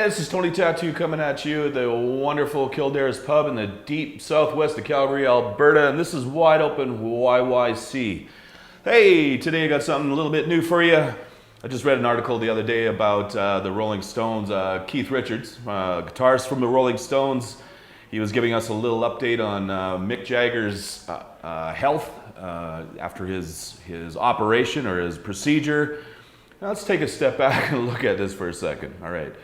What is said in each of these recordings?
Hey, this is Tony Tattoo coming at you at the wonderful Kildares Pub in the deep southwest of Calgary, Alberta, and this is Wideopen YYC. Hey, today I got something a little bit new for you. I just read an article the other day about the Rolling Stones, Keith Richards, guitarist from the Rolling Stones. He was giving us a little update on Mick Jagger's health after his operation or his procedure. Now let's take a step back and look at this for a second. All right.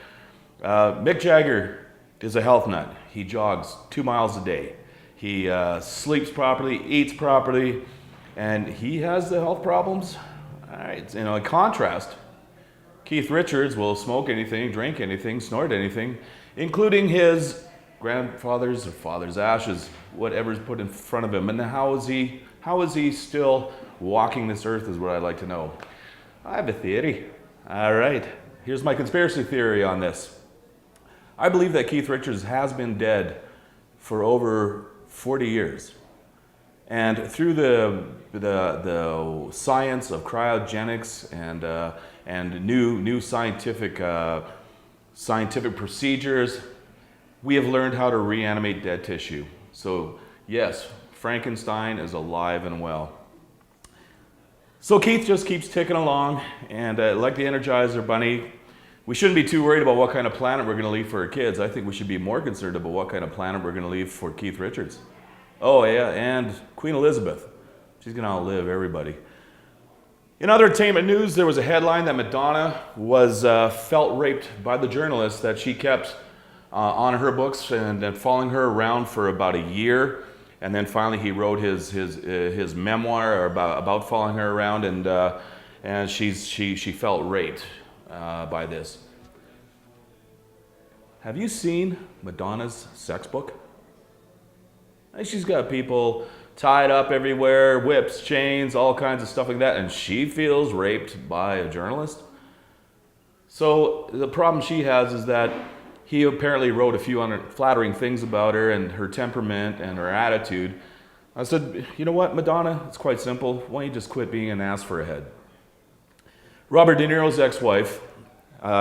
Mick Jagger is a health nut. He jogs 2 miles a day. He sleeps properly, eats properly, and he has the health problems. All right, in contrast, Keith Richards will smoke anything, drink anything, snort anything, including his grandfather's or father's ashes, whatever's put in front of him. And how is he still walking this earth is what I'd like to know. I have a theory. All right, here's my conspiracy theory on this. I believe that Keith Richards has been dead for over 40 years. And through the science of cryogenics and new scientific procedures, we have learned how to reanimate dead tissue. So yes, Frankenstein is alive and well. So Keith just keeps ticking along, and like the Energizer Bunny, we shouldn't be too worried about what kind of planet we're going to leave for our kids. I think we should be more concerned about what kind of planet we're going to leave for Keith Richards. Oh yeah, and Queen Elizabeth. She's going to outlive everybody. In other entertainment news, there was a headline that Madonna was felt raped by the journalist that she kept on her books and following her around for about a year. And then finally he wrote his memoir about following her around, and she felt raped by this. Have you seen Madonna's sex book? She's got people tied up everywhere, whips, chains, all kinds of stuff like that, and she feels raped by a journalist. So the problem she has is that he apparently wrote a few unflattering things about her and her temperament and her attitude. I said, you know what, Madonna, it's quite simple. Why don't you just quit being an ass for a head? Robert De Niro's ex-wife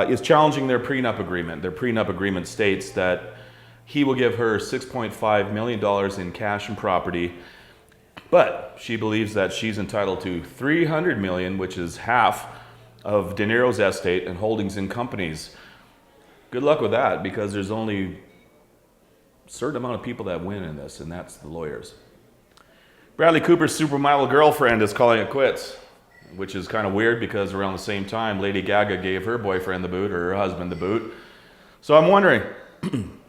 is challenging their prenup agreement. Their prenup agreement states that he will give her $6.5 million in cash and property, but she believes that she's entitled to $300 million, which is half of De Niro's estate and holdings in companies. Good luck with that, because there's only a certain amount of people that win in this, and that's the lawyers. Bradley Cooper's supermodel girlfriend is calling it quits, which is kind of weird because around the same time, Lady Gaga gave her boyfriend the boot, or her husband the boot. So I'm wondering,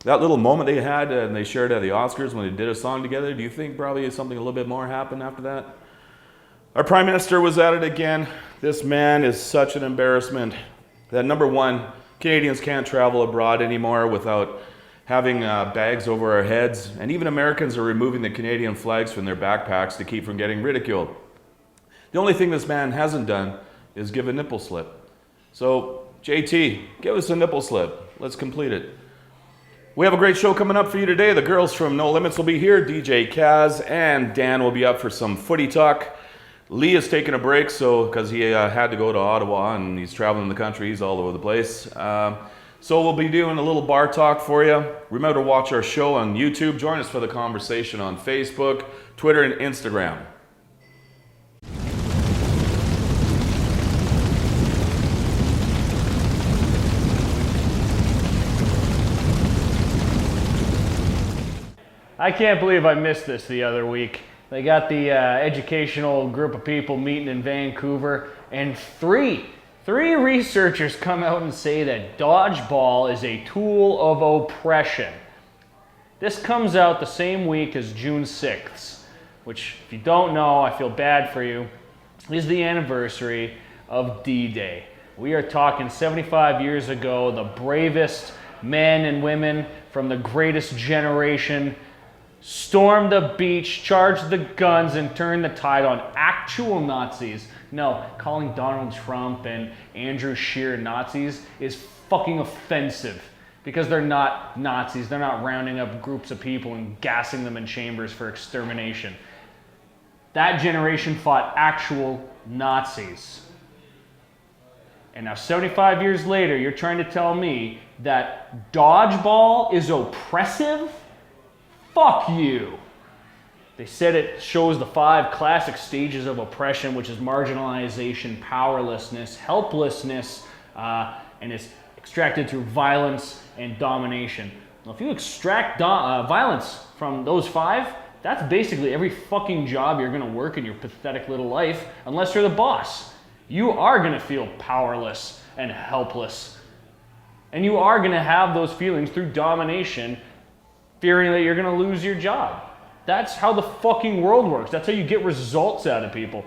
that little moment they had and they shared at the Oscars when they did a song together, do you think probably something a little bit more happened after that? Our Prime Minister was at it again. This man is such an embarrassment that, number one, Canadians can't travel abroad anymore without having bags over our heads, and even Americans are removing the Canadian flags from their backpacks to keep from getting ridiculed. The only thing this man hasn't done is give a nipple slip. So, JT, give us a nipple slip. Let's complete it. We have a great show coming up for you today. The girls from No Limits will be here. DJ Kaz and Dan will be up for some footy talk. Lee is taking a break because he had to go to Ottawa, and he's traveling the country. He's all over the place. So we'll be doing a little bar talk for you. Remember to watch our show on YouTube. Join us for the conversation on Facebook, Twitter, and Instagram. I can't believe I missed this the other week. They got the educational group of people meeting in Vancouver, and three researchers come out and say that dodgeball is a tool of oppression. This comes out the same week as June 6th, which, if you don't know, I feel bad for you, is the anniversary of D-Day. We are talking 75 years ago, the bravest men and women from the greatest generation stormed the beach, charged the guns, and turned the tide on actual Nazis. No, calling Donald Trump and Andrew Scheer Nazis is fucking offensive, because they're not Nazis. They're not rounding up groups of people and gassing them in chambers for extermination. That generation fought actual Nazis. And now 75 years later, you're trying to tell me that dodgeball is oppressive, fuck you. They said it shows the 5 classic stages of oppression, which is marginalization, powerlessness, helplessness, and it's extracted through violence and domination. Now, if you extract violence from those 5, that's basically every fucking job you're gonna work in your pathetic little life, unless you're the boss. You are gonna feel powerless and helpless. And you are gonna have those feelings through domination, fearing that you're gonna lose your job. That's how the fucking world works. That's how you get results out of people.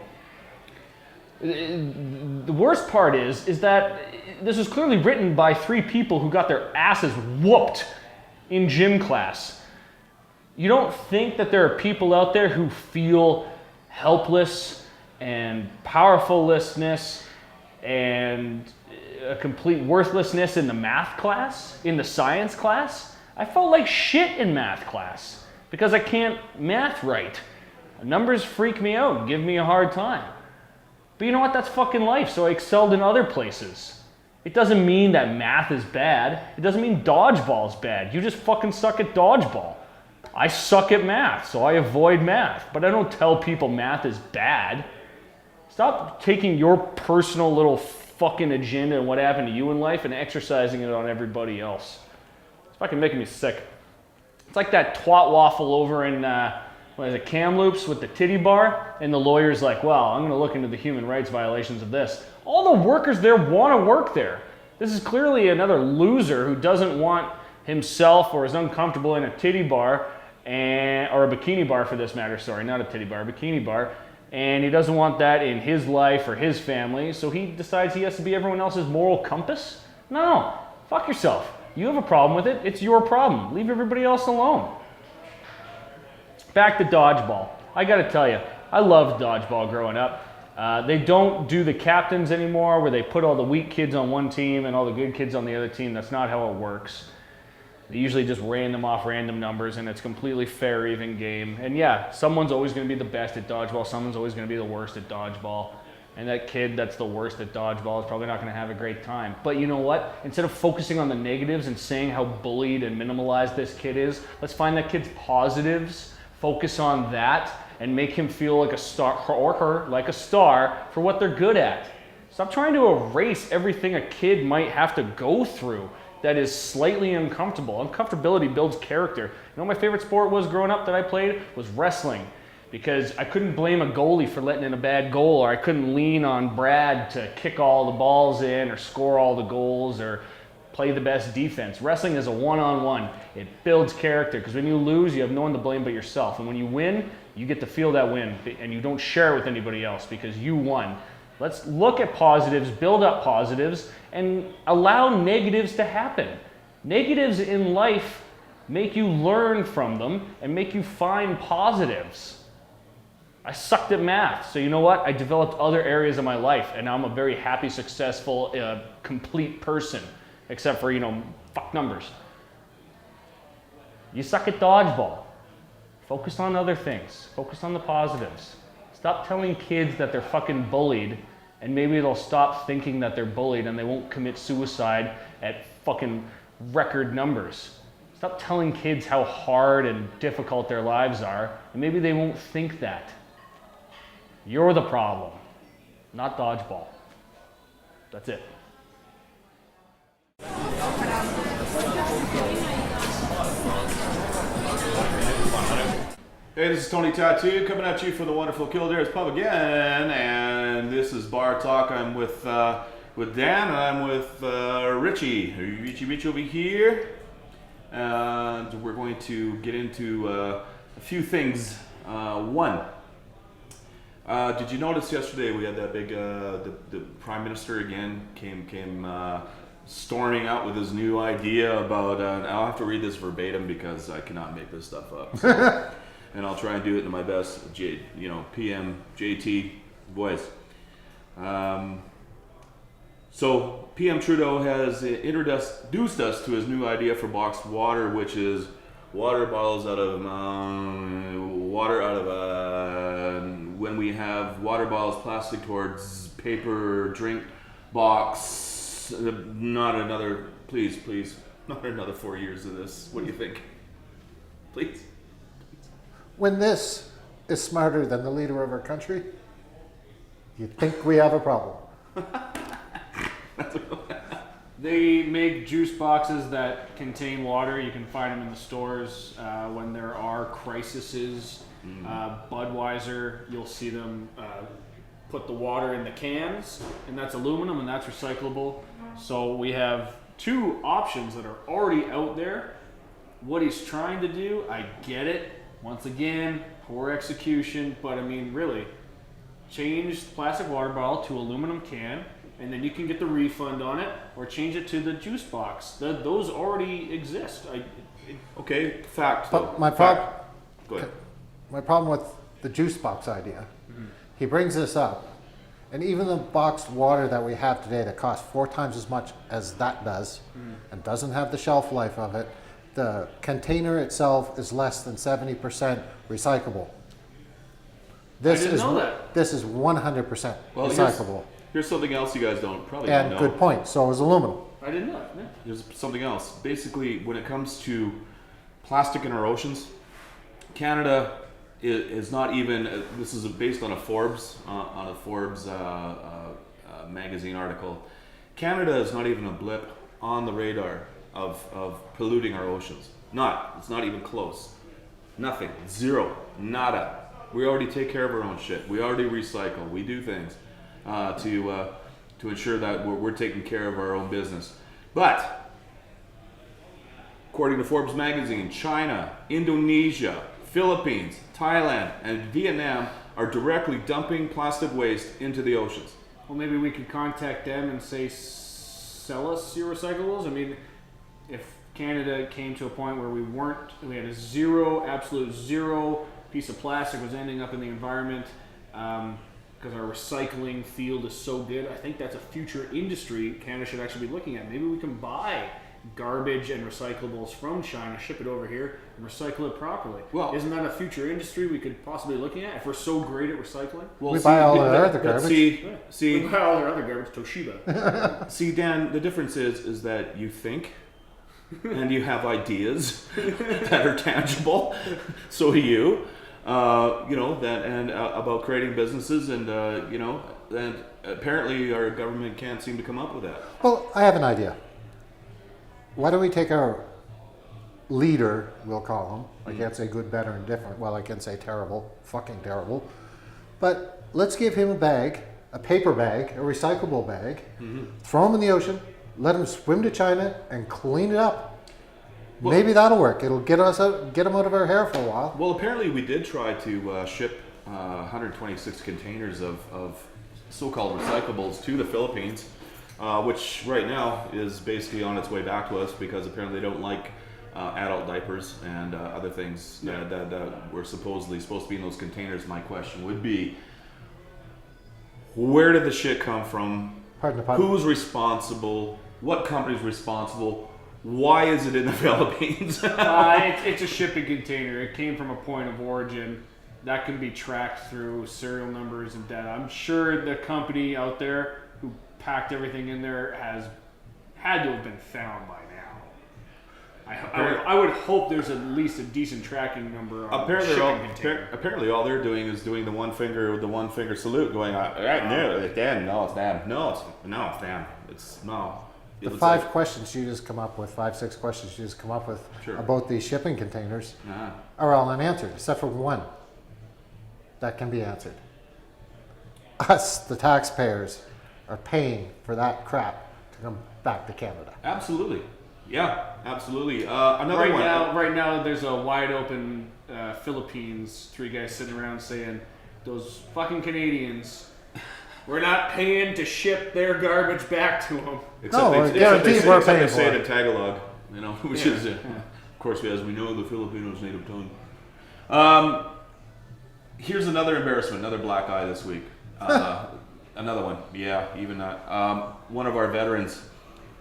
The worst part is that this was clearly written by 3 people who got their asses whooped in gym class. You don't think that there are people out there who feel helpless and powerfullessness and a complete worthlessness in the math class, in the science class? I felt like shit in math class because I can't math right. Numbers freak me out and give me a hard time. But you know what? That's fucking life, so I excelled in other places. It doesn't mean that math is bad. It doesn't mean dodgeball is bad. You just fucking suck at dodgeball. I suck at math, so I avoid math. But I don't tell people math is bad. Stop taking your personal little fucking agenda and what happened to you in life and exercising it on everybody else. It's fucking making me sick. It's like that twat waffle over in, what is it, Kamloops with the titty bar, and the lawyer's like, well, I'm gonna look into the human rights violations of this. All the workers there wanna work there. This is clearly another loser who doesn't want himself or is uncomfortable in a titty bar, or a bikini bar for this matter, sorry, not a titty bar, a bikini bar, and he doesn't want that in his life or his family, so he decides he has to be everyone else's moral compass? No, fuck yourself. You have a problem with it, it's your problem. Leave everybody else alone. Back to dodgeball. I gotta tell you, I loved dodgeball growing up. They don't do the captains anymore where they put all the weak kids on one team and all the good kids on the other team. That's not how it works. They usually just random off random numbers and it's completely fair, even game. And yeah, someone's always gonna be the best at dodgeball, someone's always gonna be the worst at dodgeball. And that kid that's the worst at dodgeball is probably not gonna have a great time. But you know what? Instead of focusing on the negatives and saying how bullied and minimalized this kid is, let's find that kid's positives, focus on that, and make him feel like a star, or her, like a star for what they're good at. Stop trying to erase everything a kid might have to go through that is slightly uncomfortable. Uncomfortability builds character. You know what my favorite sport was growing up that I played? Was wrestling. Because I couldn't blame a goalie for letting in a bad goal, or I couldn't lean on Brad to kick all the balls in or score all the goals or play the best defense. Wrestling is a one-on-one. It builds character because when you lose, you have no one to blame but yourself. And when you win, you get to feel that win and you don't share it with anybody else because you won. Let's look at positives, build up positives, and allow negatives to happen. Negatives in life make you learn from them and make you find positives. I sucked at math, so you know what? I developed other areas of my life, and now I'm a very happy, successful, complete person, except for, fuck numbers. You suck at dodgeball. Focus on other things. Focus on the positives. Stop telling kids that they're fucking bullied, and maybe they'll stop thinking that they're bullied and they won't commit suicide at fucking record numbers. Stop telling kids how hard and difficult their lives are, and maybe they won't think that. You're the problem, not dodgeball. That's it. Hey, this is Tony Tattoo coming at you from the wonderful Kildares Pub again, and this is Bar Talk. I'm with Dan, and I'm with Richie. Richie over here, and we're going to get into a few things. One, did you notice yesterday we had that big the Prime Minister again came storming out with his new idea about I'll have to read this verbatim because I cannot make this stuff up. So. And I'll try and do it in my best, PM, JT voice. So PM Trudeau has introduced us to his new idea for boxed water, which is water bottles when we have water bottles plastic towards paper drink box Not another, please, not another 4 years of this. What do you think? Please. When this is smarter than the leader of our country, you think we have a problem. They make juice boxes that contain water. You can find them in the stores when there are crises. Budweiser, you'll see them put the water in the cans, and that's aluminum and that's recyclable. So we have two options that are already out there. What he's trying to do, I get it. Once again, poor execution, but I mean, really, change the plastic water bottle to aluminum can, and then you can get the refund on it, or change it to the juice box. Those already exist. Okay, fact. But though. my problem, Go ahead. my problem with the juice box idea, he brings this up, and even the boxed water that we have today that costs 4 times as much as that does, and doesn't have the shelf life of it, the container itself is less than 70% recyclable. This didn't is know that. This is 100% Well, recyclable. Here's something else you guys probably And don't know. good point. So is aluminum. I didn't know. Yeah. There's something else. Basically, when it comes to plastic in our oceans, Canada is not even. This is based on a Forbes magazine article. Canada is not even a blip on the radar of polluting our oceans. It's not even close. Nothing. Zero. Nada. We already take care of our own shit. We already recycle. We do things to ensure that we're taking care of our own business. But according to Forbes magazine, China, Indonesia, Philippines, Thailand, and Vietnam are directly dumping plastic waste into the oceans. Well, maybe we could contact them and say, sell us your recyclables. I mean, if Canada came to a point where we had a absolute zero piece of plastic was ending up in the environment because our recycling field is so good, I think that's a future industry Canada should actually be looking at. Maybe we can buy garbage and recyclables from China, ship it over here, and recycle it properly. Well, isn't that a future industry we could possibly be looking at if we're so great at recycling? Well, We buy all our other but garbage. See, We buy all their other garbage, Toshiba. See, Dan, the difference is that you think and you have ideas that are tangible. So do you. About creating businesses, and and apparently our government can't seem to come up with that. Well, I have an idea. Why don't we take our leader, we'll call him. I can't say good, better, and different. Well, I can say terrible, fucking terrible. But let's give him a bag, a paper bag, a recyclable bag, throw him in the ocean, let him swim to China and clean it up. Well, maybe that'll work. It'll get him out of our hair for a while. Well, apparently we did try to ship 126 containers of so-called recyclables to the Philippines, which right now is basically on its way back to us because apparently they don't like adult diapers and other things that were supposed to be in those containers. My question would be, where did the shit come from? Pardon. Who's responsible? What company's responsible? Why is it in the Philippines? It's a shipping container. It came from a point of origin that can be tracked through serial numbers and data. I'm sure the company out there who packed everything in there has had to have been found by now. I would hope there's at least a decent tracking number on the shipping container. Apparently all they're doing is doing the one finger salute, going, no, it's them. No, it's them. No, it's them. It's no. The 5 questions you just come up with, 5-6 questions you just come up with about these shipping containers are all unanswered, except for one that can be answered. Us, the taxpayers, are paying for that crap to come back to Canada. Absolutely. Yeah, absolutely. Another one. Right now, there's a wide open Philippines. 3 guys sitting around saying, "Those fucking Canadians, we're not paying to ship their garbage back to them." Guaranteed we're paying they for say it. it in Tagalog, which is, of course, as we know, the Filipinos' native tongue. Here's another embarrassment, another black eye this week. Another one, yeah, even that. One of our veterans.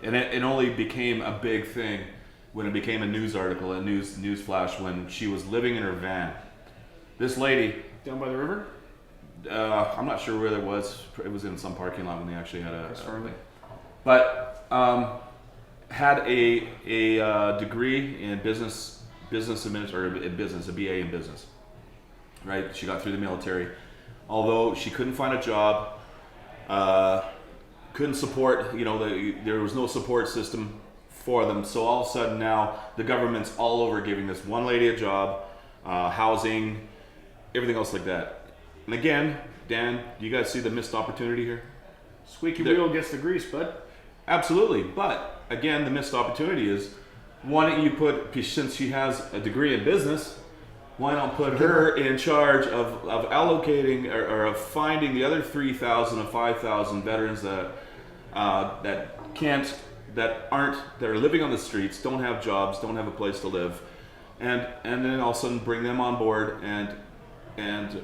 And it only became a big thing when it became a news article, a news flash, when she was living in her van. This lady Down by the river? I'm not sure where it was. It was in some parking lot when they actually had a thing. But had a degree in business a BA in business. Right, she got through the military. Although she couldn't find a job, couldn't support. There was no support system for them. So all of a sudden now the government's all over giving this one lady a job, housing, everything else like that. And again, Dan, do you guys see the missed opportunity here? Squeaky wheel gets the grease, bud. Absolutely, but again, the missed opportunity is, why don't you put, since she has a degree in business, why not put her in charge of allocating or of finding the other 3,000 or 5,000 veterans that are living on the streets, don't have jobs, don't have a place to live, and then all of a sudden bring them on board and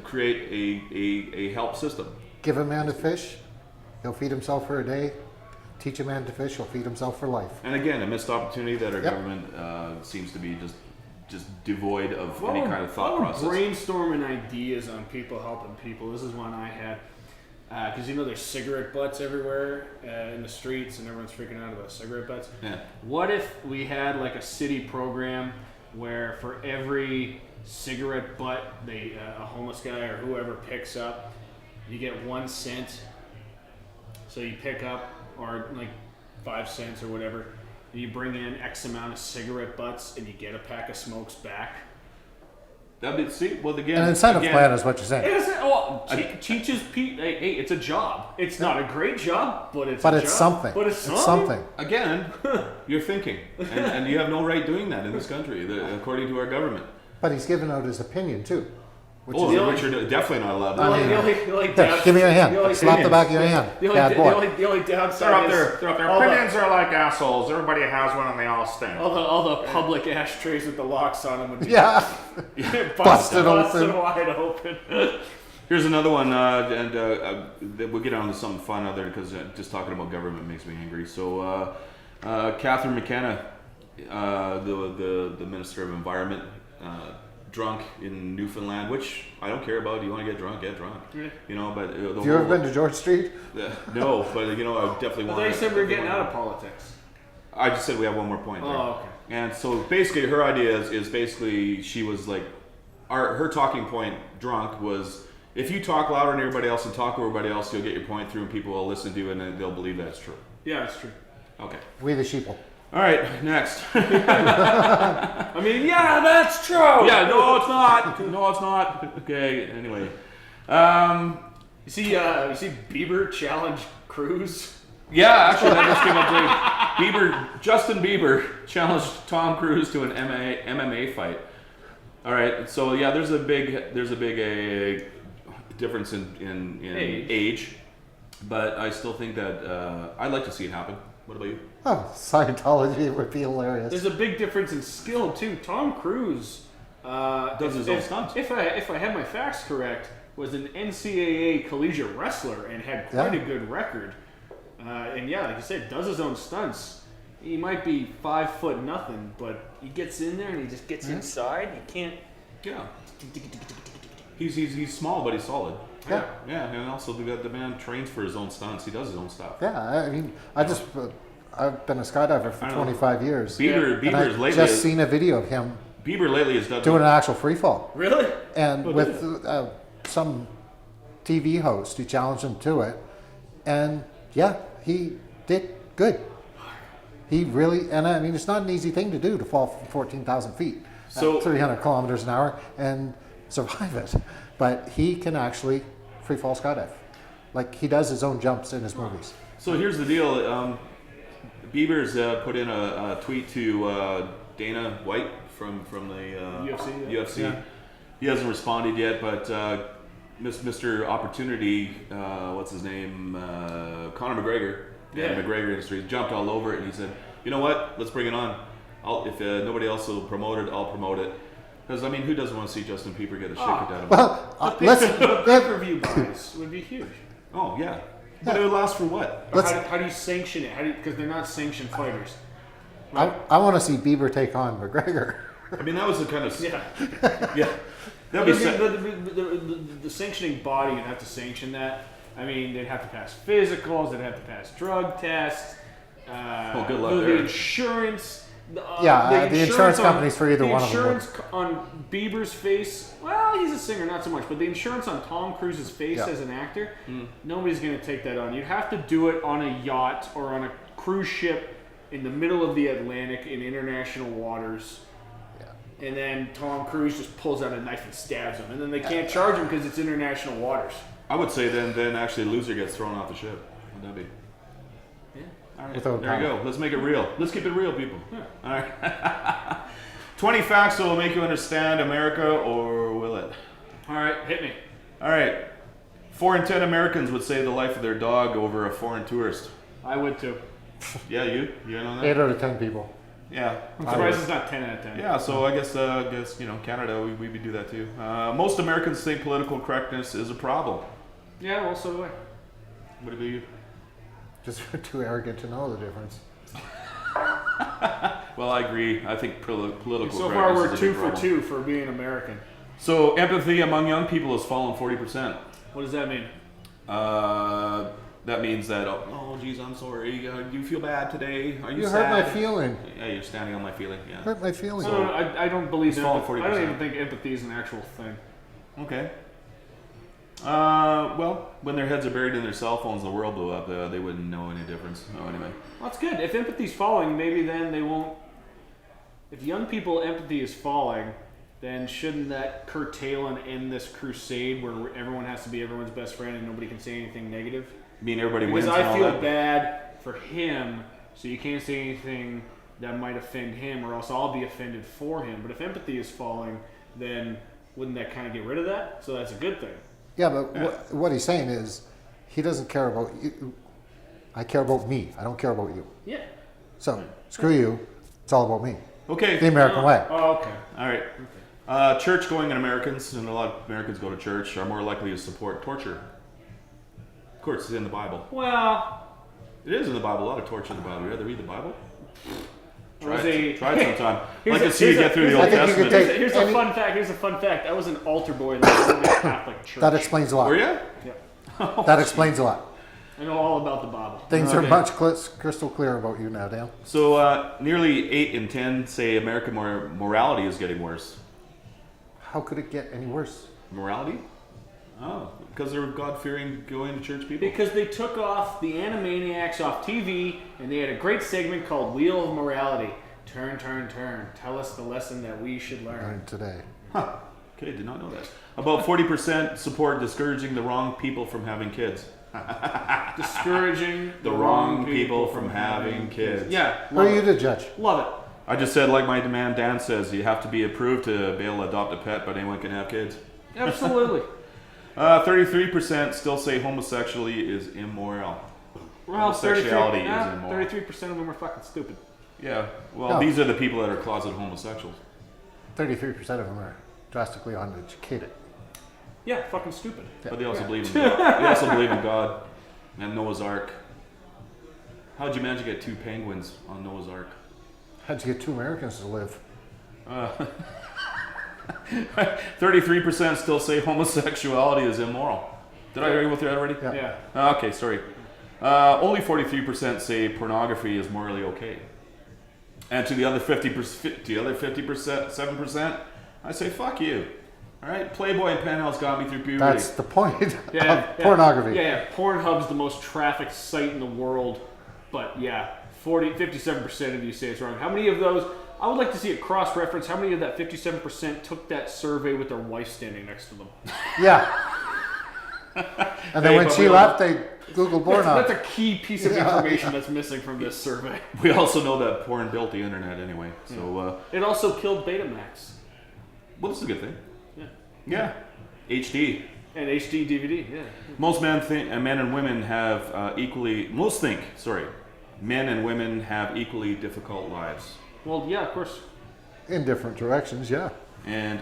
create a help system. Give a man a fish, he'll feed himself for a day. Teach a man to fish, he'll feed himself for life. And again, a missed opportunity that our government seems to be just devoid of any kind of thought process. Brainstorming ideas on people helping people. This is one I had. Because there's cigarette butts everywhere in the streets, and everyone's freaking out about cigarette butts. Yeah. What if we had like a city program where for every cigarette butt a homeless guy or whoever picks up, you get 1 cent. So you pick up, or like 5 cents or whatever, and you bring in X amount of cigarette butts, and you get a pack of smokes back. That'd be, well, again, An incentive plan is what you're saying. Teaches people. Hey, it's a job. It's not a great job, but it's something. But it's something. Again, you're thinking, and you have no right doing that in this country, according to our government. But he's given out his opinion too. Which you're definitely not allowed to do. Give me your hand. Slap the back of your hand. Bad boy. The only downside is their opinions are like assholes. Everybody has one and they all stink. All the public ashtrays with the locks on them would be busted open. wide open. Here's another one, and we'll get on to something fun other, because just talking about government makes me angry. So, Catherine McKenna, the Minister of Environment, drunk in Newfoundland, which I don't care about. You want to get drunk, get drunk. Yeah. But have you ever been to George Street? No, but I definitely want. They said we're getting out of politics. I just said we have one more point there. Oh, okay. And so basically, her idea is basically she was like, her talking point, drunk, was if you talk louder than everybody else and talk to everybody else, you'll get your point through, and people will listen to you, and then they'll believe that's true. Yeah, it's true. Okay. We the sheeple. All right, next. I mean, yeah, that's true. Yeah, no, it's not. No, it's not. Okay, anyway. You see Bieber challenge Cruz? Yeah, actually, that just came up today. Justin Bieber challenged Tom Cruise to an MMA fight. All right, so yeah, there's a big difference in age, but I still think that I'd like to see it happen. What about you? Oh, Scientology would be hilarious. There's a big difference in skill too. Tom Cruise does his own stunts. If I have my facts correct, was an NCAA collegiate wrestler and had quite a good record. And yeah, like you said, does his own stunts. He might be 5 foot nothing, but he gets in there and he just gets inside. You can't. Yeah. He's small, but he's solid. Yeah. Yeah, and also the man trains for his own stunts. He does his own stuff. Yeah, I mean, I've been a skydiver for 25 years. Bieber's lately just seen a video of him. Bieber lately has done doing an actual free fall. Really? And with some TV host, he challenged him to it, and yeah, he did good. He really, and I mean, it's not an easy thing to do to fall from 14,000 feet at 300 kilometers an hour and survive it. But he can actually free fall skydive. Like he does his own jumps in his movies. So here's the deal. Bieber's put in a tweet to Dana White from the UFC. Yeah. He hasn't responded yet, but Mr. Opportunity, what's his name, Conor McGregor, McGregor Industries, jumped all over it, and he said, "You know what? Let's bring it on. If nobody else will promote it, I'll promote it." Because I mean, who doesn't want to see Justin Bieber get a shit kicked out of him? Well, The pay-per-view buys would be huge. Oh yeah, but it would last for what? How do you sanction it? Because they're not sanctioned fighters. I want to see Bieber take on McGregor. I mean, that was the kind of Yeah. That'd be the sanctioning body would have to sanction that. I mean, they'd have to pass physicals, they'd have to pass drug tests. good luck the there. insurance. The insurance companies for either one of them The insurance on Bieber's face, well, he's a singer, not so much, but the insurance on Tom Cruise's face as an actor, nobody's going to take that on. You'd have to do it on a yacht or on a cruise ship in the middle of the Atlantic in international waters. Yeah. And then Tom Cruise just pulls out a knife and stabs him, and then they can't charge him because it's international waters. I would say then actually loser gets thrown off the ship. Would that be? All right, Without there you doubt. go. Let's make it real. Let's keep it real, people. All right. 20 facts that will make you understand America, or will it? All right, hit me. All right. 4 in 10 Americans would save the life of their dog over a foreign tourist. I would too. Yeah, you know that? 8 out of 10 people. Yeah. I'm surprised it's not 10 out of 10. Yeah, so I guess Canada, we do that too. Most Americans think political correctness is a problem. Yeah, well, so do I. Would it be you? Just too arrogant to know the difference. Well, I agree. I think political So far, we're correctness is a 2 big for problem. 2 for being American. So empathy among young people has fallen 40%. What does that mean? That means that, oh, geez, I'm sorry. Do you feel bad today? Are you You sad? hurt my feeling. Yeah, you're standing on my feeling. Yeah. Hurt my feelings. No, I don't believe It's fallen empathy. I 40%. don't even think empathy is an actual thing. Okay. Well, when their heads are buried in their cell phones, the world blew up. They wouldn't know any difference. Oh, anyway. Well, that's good. If empathy's falling, maybe then they won't. If young people empathy is falling, then shouldn't that curtail and end this crusade where everyone has to be everyone's best friend and nobody can say anything negative? I mean, everybody Because wins. and I all feel that. bad for him, so you can't say anything that might offend him, or else I'll be offended for him. But if empathy is falling, then wouldn't that kind of get rid of that? So that's a good thing. Yeah, but what he's saying is he doesn't care about you. I care about me. I don't care about you. Yeah. So screw you. It's all about me. Okay. The American way. Oh, okay. All right. Church-going Americans, and a lot of Americans go to church, are more likely to support torture. Of course, it's in the Bible. Well, It is in the Bible. A lot of torture in the Bible. You rather read the Bible? Try was it. a- Try it sometime. Here's Like to a- see you here's get a- through the here's Old a- I think you could Testament. take- Here's Any- a fun fact. Here's a fun fact. I was an altar boy in the Roman Catholic Church. That explains a lot. Were you? Yeah. That explains a lot. I know all about the Bible. Things Okay. are much crystal clear about you now, Dan. So nearly 8 in 10 say American morality is getting worse. How could it get any worse? Morality? Oh, because they're God-fearing, going to church people. Because they took off the Animaniacs off TV, and they had a great segment called Wheel of Morality. Turn, turn, turn. Tell us the lesson that we should learn. Learned today. Huh. Okay, did not know that. About 40% support discouraging the wrong people from having kids. Discouraging The wrong people from having kids. Yeah, Who love are you it. to judge? Love it. I just said, like my man Dan says, you have to be approved to be able to adopt a pet, but anyone can have kids. Absolutely. 33% still say homosexuality is immoral. Well, Homosexuality is immoral. 33% of them are fucking stupid. Yeah, well, No. these are the people that are closet homosexuals. 33% of them are drastically uneducated. Yeah, fucking stupid. But they also believe in God. They also believe in God and Noah's Ark. How'd you manage to get 2 penguins on Noah's Ark? How'd you get 2 Americans to live? 33% still say homosexuality is immoral. Did I agree with you already? Yeah. Yeah. Okay, sorry. Only 43% say pornography is morally okay. And to the other 50%, 7%, I say fuck you. All right, Playboy and Penthouse got me through puberty. That's the point Yeah, of pornography. Yeah, Pornhub's the most trafficked site in the world. But yeah, 57% of you say it's wrong. How many of those, I would like to see a cross-reference, how many of that 57% took that survey with their wife standing next to them? Yeah. And then Hey, when but she we left, they Googled That's Pornhub. a key piece of information that's missing from this survey. We also know that porn built the internet anyway. So, It also killed Betamax well, this is a good thing. Yeah. Yeah. HD. and HD DVD. Yeah. Most men and women have men and women have equally difficult lives. Well, yeah, of course. In different directions, yeah. And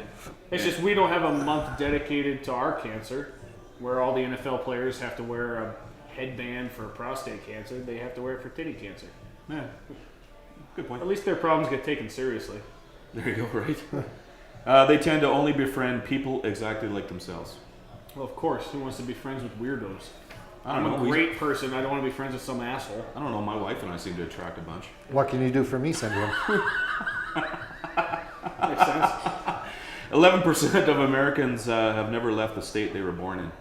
It's just we don't have a month dedicated to our cancer, where all the NFL players have to wear a headband for prostate cancer. They have to wear it for titty cancer. yeah, good point. At least their problems get taken seriously. There you go, right? They tend to only befriend people exactly like themselves. Well, of course. Who wants to be friends with weirdos? I I'm don't a know. great person. I don't want to be friends with some asshole. I don't know. My wife and I seem to attract a bunch. What can you do for me, Syndrome? Makes sense. 11% of Americans have never left the state they were born in.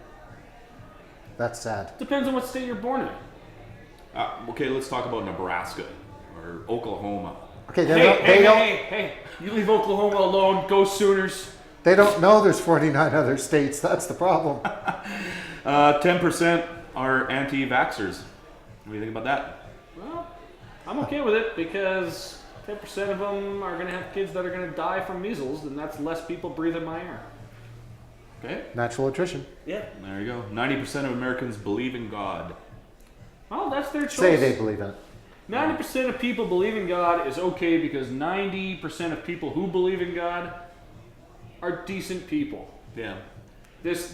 That's sad. Depends on what state you're born in. Okay, let's talk about Nebraska or Oklahoma. Okay, they Hey! You leave Oklahoma alone. Go Sooners. They don't know there's 49 other states. That's the problem. 10% are anti-vaxxers. What do you think about that? Well, I'm okay with it because 10% of them are going to have kids that are going to die from measles, and that's less people breathing my air. Okay, Natural attrition. Yeah. there you go. 90% of Americans believe in God. Well, that's their choice. Say they believe in it. 90% of people believe in God is okay because 90% of people who believe in God are decent people. Yeah. This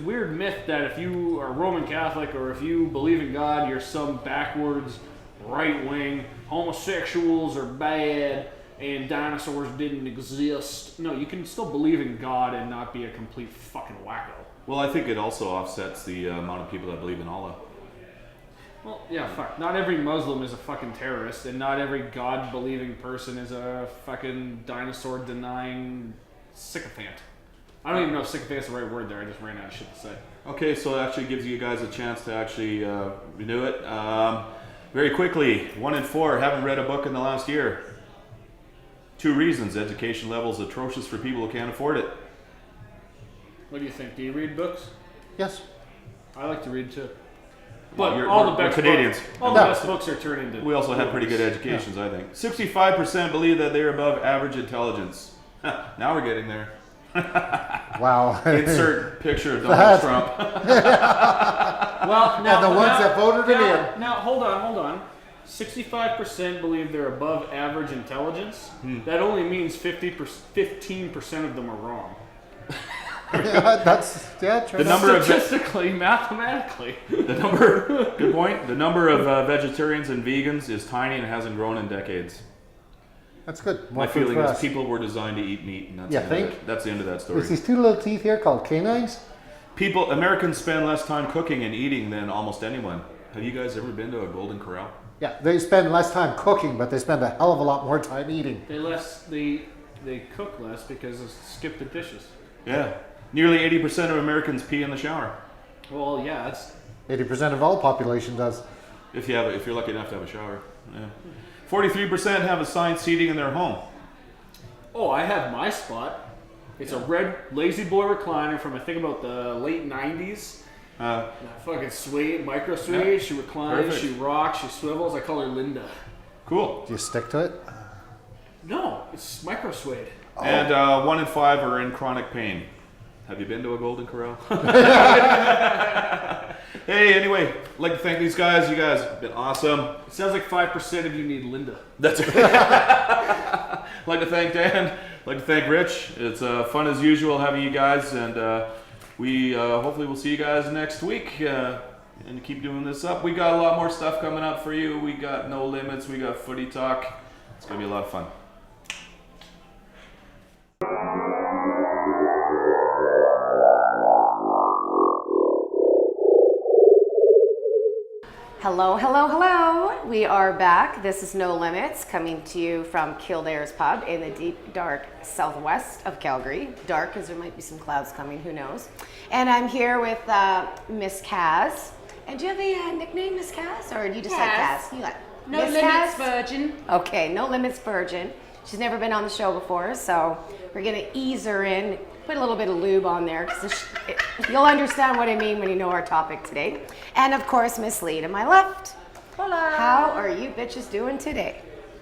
weird myth that if you are Roman Catholic or if you believe in God, you're some backwards, right-wing, homosexuals are bad, and dinosaurs didn't exist. No, you can still believe in God and not be a complete fucking wacko. Well, I think it also offsets the amount of people that believe in Allah. Well, yeah, fuck. Not every Muslim is a fucking terrorist, and not every God-believing person is a fucking dinosaur-denying sycophant. I don't even know if sycophant's the right word there. I just ran out of shit to say. Okay, so it actually gives you guys a chance to actually renew it. Very quickly, 1 in 4 haven't read a book in the last year. 2 reasons: education level is atrocious for people who can't afford it. What do you think? Do you read books? Yes. I like to read too. Well, But all the we're best Canadians. all the best books are turned into. We also have pretty good educations, I think. 65% believe that they're above average intelligence. Now we're getting there. Wow. Insert picture of Donald Trump. Well, now And the ones that voted him now, Now hold on. 65% believe they're above average intelligence. That only means 15% of them are wrong. That's true. The number of Statistically, mathematically. good point. The number of vegetarians and vegans is tiny and hasn't grown in decades. That's good. My More food feeling for is us. people were designed to eat meat, and that's You the end of think? it. That's the end of that story. There's these 2 little teeth here called canines. Americans spend less time cooking and eating than almost anyone. Have you guys ever been to a Golden Corral? Yeah, they spend less time cooking, but they spend a hell of a lot more time eating. They cook less because they skip the dishes. Yeah. Nearly 80% of Americans pee in the shower. Well, yeah, that's 80% of all population does. If you're lucky enough to have a shower. Yeah. 43% have assigned seating in their home. Oh, I have my spot. It's a red Lazy Boy recliner from I think about the late 90s. Fucking suede, micro suede. Yeah. She reclines, Perfect. she rocks, she swivels. I call her Linda. Cool. Do you stick to it? No, it's micro suede. And 1 in 5 are in chronic pain. Have you been to a Golden Corral? Hey, anyway, I'd like to thank these guys. You guys have been awesome. It sounds like 5% of you need Linda. That's it. I'd like to thank Dan. I'd like to thank Rich. It's fun as usual having you guys, and we hopefully will see you guys next week and keep doing this up. We got a lot more stuff coming up for you. We got No Limits. We got Footy Talk. It's gonna be a lot of fun. Hello, hello, hello. We are back. This is No Limits, coming to you from Kildares Pub in the deep, dark southwest of Calgary. Dark, because there might be some clouds coming, who knows. And I'm here with Miss Kaz. And do you have a nickname, Miss Kaz? Or do you just like Kaz. Kaz? You like No Miss Limits Kaz? Virgin. Okay, No Limits Virgin. She's never been on the show before, so we're going to ease her in, put a little bit of lube on there, because you'll understand what I mean when you know our topic today. And of course, Miss Lee to my left. Hola. How are you bitches doing today?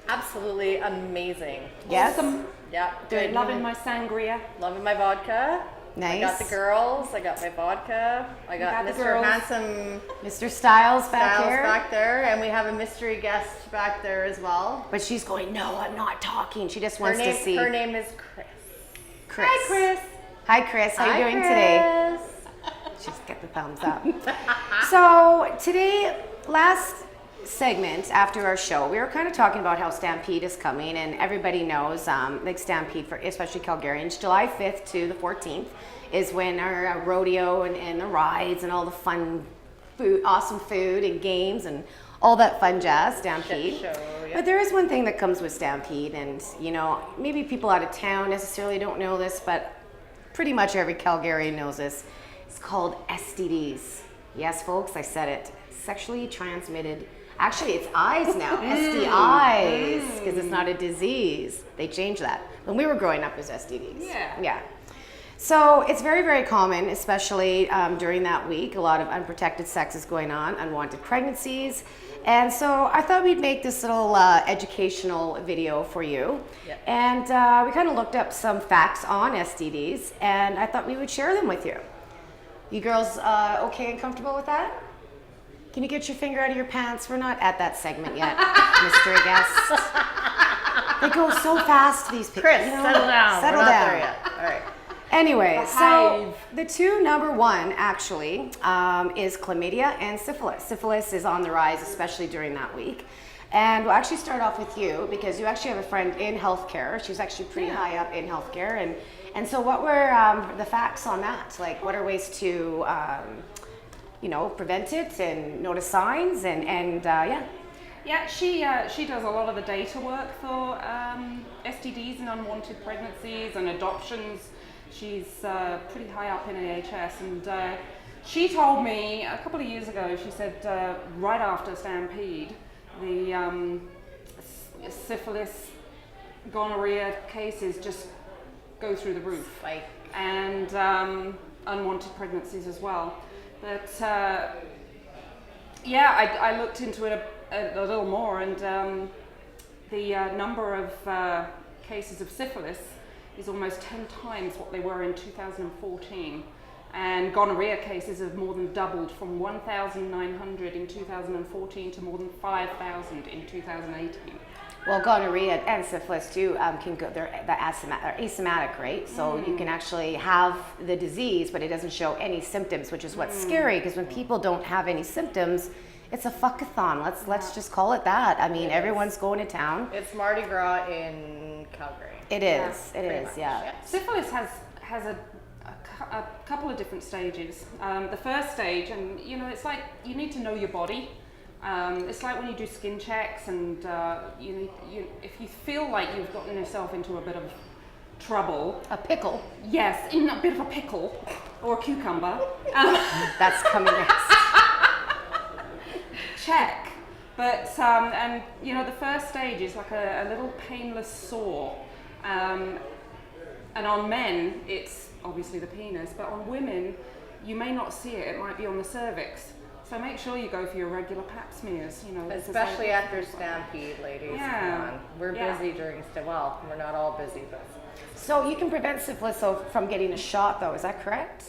Absolutely amazing. Yes? Awesome. Yeah, good. Loving my sangria. Loving my vodka. Nice. I got the girls. I got my vodka. I got, got the Mr. girls. Handsome Mr. Styles back Styles here. back there, and we have a mystery guest back there as well. But she's going, no, I'm not talking. She just Her wants name, to see her name is Chris. Chris. Hi, Chris. Hi, Chris. How Hi, you doing Chris. today? She's got the thumbs up. So today, last segment after our show, we were kind of talking about how Stampede is coming, and everybody knows, like Stampede, for especially Calgarians, July 5th to the 14th is when our rodeo and the rides and all the fun food, awesome food and games and all that fun jazz, Stampede. Shit show, yeah. But there is one thing that comes with Stampede, and maybe people out of town necessarily don't know this, but pretty much every Calgarian knows this. It's called STDs. Yes, folks, I said it. Sexually transmitted. Actually, it's I's now. STIs, because it's not a disease. They changed that. When we were growing up, it was STDs. Yeah. So it's very, very common, especially during that week. A lot of unprotected sex is going on, unwanted pregnancies. And so I thought we'd make this little educational video for you. Yep. And we kind of looked up some facts on STDs, and I thought we would share them with you. You girls okay and comfortable with that? Can you get your finger out of your pants? We're not at that segment yet, mystery guest. They go so fast, these people. Chris, settle down. Settle We're not down. there yet. All right. Anyway, so Hive. the two number one actually is chlamydia and syphilis. Syphilis is on the rise, especially during that week. And we'll actually start off with you because you actually have a friend in healthcare. She's actually pretty high up in healthcare. And so what were the facts on that? Like what are ways to, prevent it and notice signs and yeah. Yeah, she does a lot of the data work for STDs and unwanted pregnancies and adoptions. She's pretty high up in AHS, and she told me a couple of years ago, she said right after Stampede, the syphilis, gonorrhea cases just go through the roof. Spike. And unwanted pregnancies as well. But I looked into it a little more, and the number of cases of syphilis is almost 10 times what they were in 2014. And gonorrhea cases have more than doubled from 1,900 in 2014 to more than 5,000 in 2018. Well, gonorrhea and syphilis too can go. They're asymptomatic, right? So you can actually have the disease, but it doesn't show any symptoms, which is what's scary. Because when people don't have any symptoms, it's a fuckathon. Let's just call it that. I mean, everyone's going to town. It's Mardi Gras in Calgary. It is. It is. much, Yeah. yeah. Syphilis has a couple of different stages. The first stage, and it's like you need to know your body. It's like when you do skin checks, and if you feel like you've gotten yourself into a bit of trouble. A pickle. Yes, in a bit of a pickle or a cucumber. That's coming next. Check. But the first stage is like a little painless sore. And on men, it's obviously the penis, but on women, you may not see it. It might be on the cervix. So make sure you go for your regular pap smears. Especially after Stampede, ladies. Yeah. Come on. We're Yeah. busy during well, we're not all busy, but So you can prevent syphilis from getting a shot, though. Is that correct?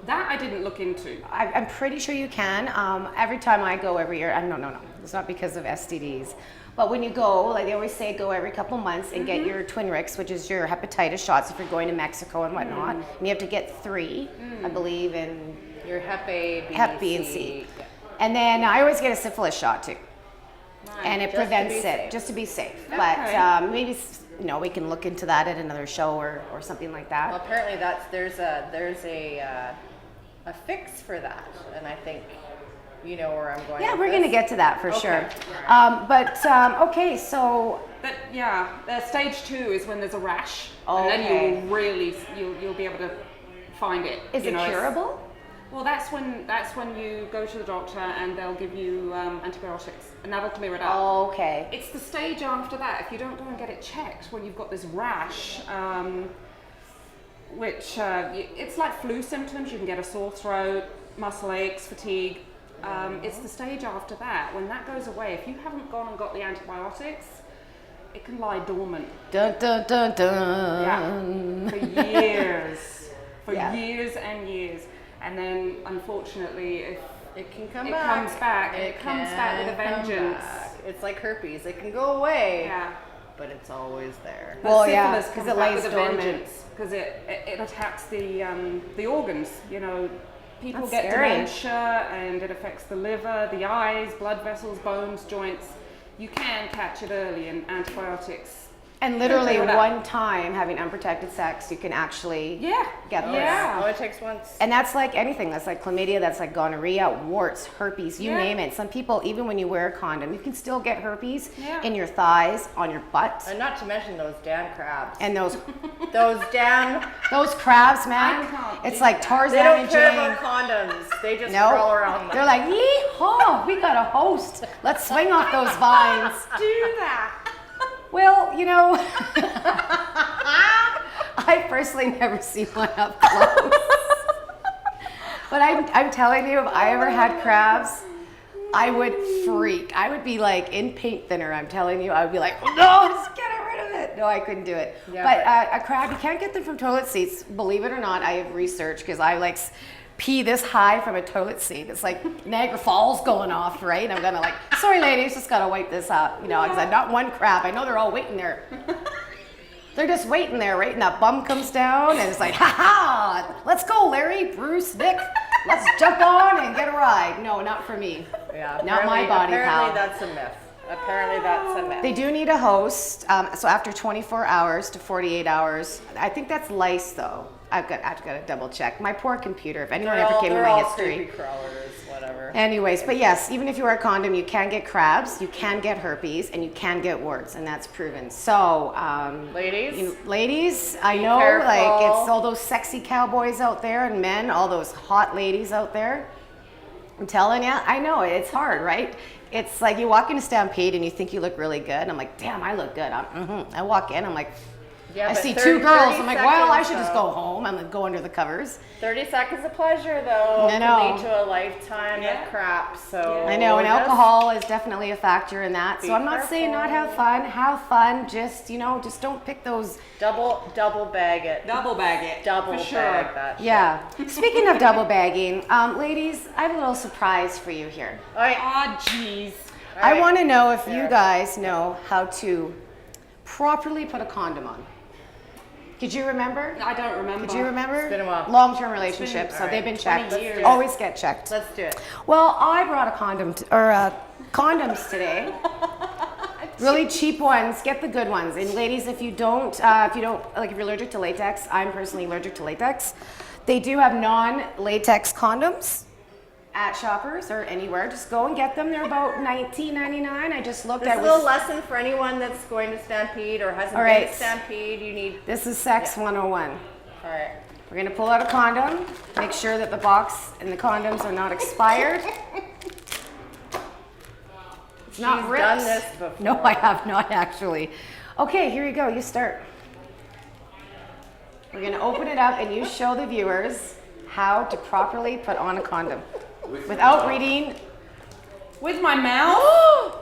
That I didn't look into. I'm pretty sure you can. Every time I go every year, no. It's not because of STDs. But when you go, like they always say, go every couple months and get your Twinrix, which is your hepatitis shots if you're going to Mexico and whatnot. And you have to get 3, I believe, in your Hep A, B, Hep B and C. Yeah. And then I always get a syphilis shot too. And it Just to prevents be it, safe. just to be safe. Okay. But maybe, we can look into that at another show or something like that. Well, apparently there's a fix for that, and I think you know where I'm going. Yeah, with we're this. going to get to that for sure. Okay, so But stage 2 is when there's a rash, Okay. and then you'll be able to find it. is it it's- curable? Well, that's when you go to the doctor and they'll give you antibiotics, and that'll clear it up. Okay. It's the stage after that, if you don't go and get it checked when you've got this rash, which it's like flu symptoms. You can get a sore throat, muscle aches, fatigue. It's the stage after that. When that goes away, if you haven't gone and got the antibiotics, it can lie dormant. Dun dun dun dun. For years. Yeah. Years and years. And then, unfortunately, if It can come It back. comes back, and it comes back with a can come vengeance. back. It's like herpes. It can go away, yeah. but it's always there. But Well, yeah, syphilis 'cause comes it back lays with a dormant. vengeance, because it attacks the organs. People That's get scary. dementia, and it affects the liver, the eyes, blood vessels, bones, joints. You can catch it early, and antibiotics And literally Look at that. one time having unprotected sex, you can actually Yeah. get this. Yeah. Oh, it takes once. And that's like anything. That's like chlamydia, that's like gonorrhea, warts, herpes, you Yeah. name it. Some people, even when you wear a condom, you can still get herpes Yeah. in your thighs, on your butt. And not to mention those damn crabs. And those Those crabs, I man. can't It's do like that. Tarzan they don't and care Jane. about condoms. They just No, crawl around them. they're like, yee-haw, we got a host. Let's swing off those vines. Do that. Well, you know, I personally never see one up close. But I'm telling you, if I ever had crabs, I would freak. I would be like in paint thinner, I'm telling you. I would be like, oh, no, just get rid of it. No, I couldn't do it. Yeah, but a crab, you can't get them from toilet seats. Believe it or not, I have researched because I like pee this high from a toilet seat. It's like Niagara Falls going off, right? I'm gonna like, sorry ladies, just gotta wipe this up, you know, because I'm not one crab. I know they're all waiting there. They're just waiting there, right? And that bum comes down and it's like, ha ha, let's go, Larry, Bruce, Nick, let's jump on and get a ride. No, not for me. Yeah, Not my body, apparently pal. that's a myth. Apparently that's a myth. They do need a host. So after 24 hours to 48 hours, I think that's lice though. I've got to double check. My poor computer, if anyone ever came in they're my all history. creepy crawlers, whatever. Anyways, but yes, even if you wear a condom, you can get crabs, you can get herpes, and you can get warts, and that's proven. So, Ladies? ladies, I know, careful. like, it's all those sexy cowboys out there, and men, all those hot ladies out there. I'm telling you, I know, it's hard, right? It's like you walk into Stampede and you think you look really good. And I'm like, damn, I look good. I walk in, I'm like, Yeah, I but see 30 two girls. I'm like, well, I seconds, should just though. go home. I'm like, go under the covers. 30 seconds of pleasure, though, I know. can lead to a lifetime of crap. So I know, and just alcohol is definitely a factor in that. Be So I'm not saying not have careful. fun. Have fun. Just, you know, just don't pick those. double bag it. Double bag it. Double for bag sure. that. shit. Yeah. Speaking of double bagging, ladies, I have a little surprise for you here. All right. Ah, jeez. I right. want to know if you There. guys know how to properly put a condom on. Could you remember? I don't remember. Could you remember? It's been a while. Long-term relationships, so all they've right, been 20 checked. years. Always get checked. Let's do it. Well, I brought a condom condoms today. Really cheap ones. Get the good ones. And ladies, if you're allergic to latex, I'm personally allergic to latex. They do have non-latex condoms at Shoppers or anywhere. Just go and get them. They're about $19.99. I just looked This at. is a little lesson for anyone that's going to Stampede or hasn't All been right. to Stampede. You need. This is Sex 101. All right. We're gonna pull out a condom. Make sure that the box and the condoms are not expired. It's not She's ripped. done this before. No, I have not actually. Okay, here you go. You start. We're gonna open it up and you show the viewers how to properly put on a condom without reading. With my mouth?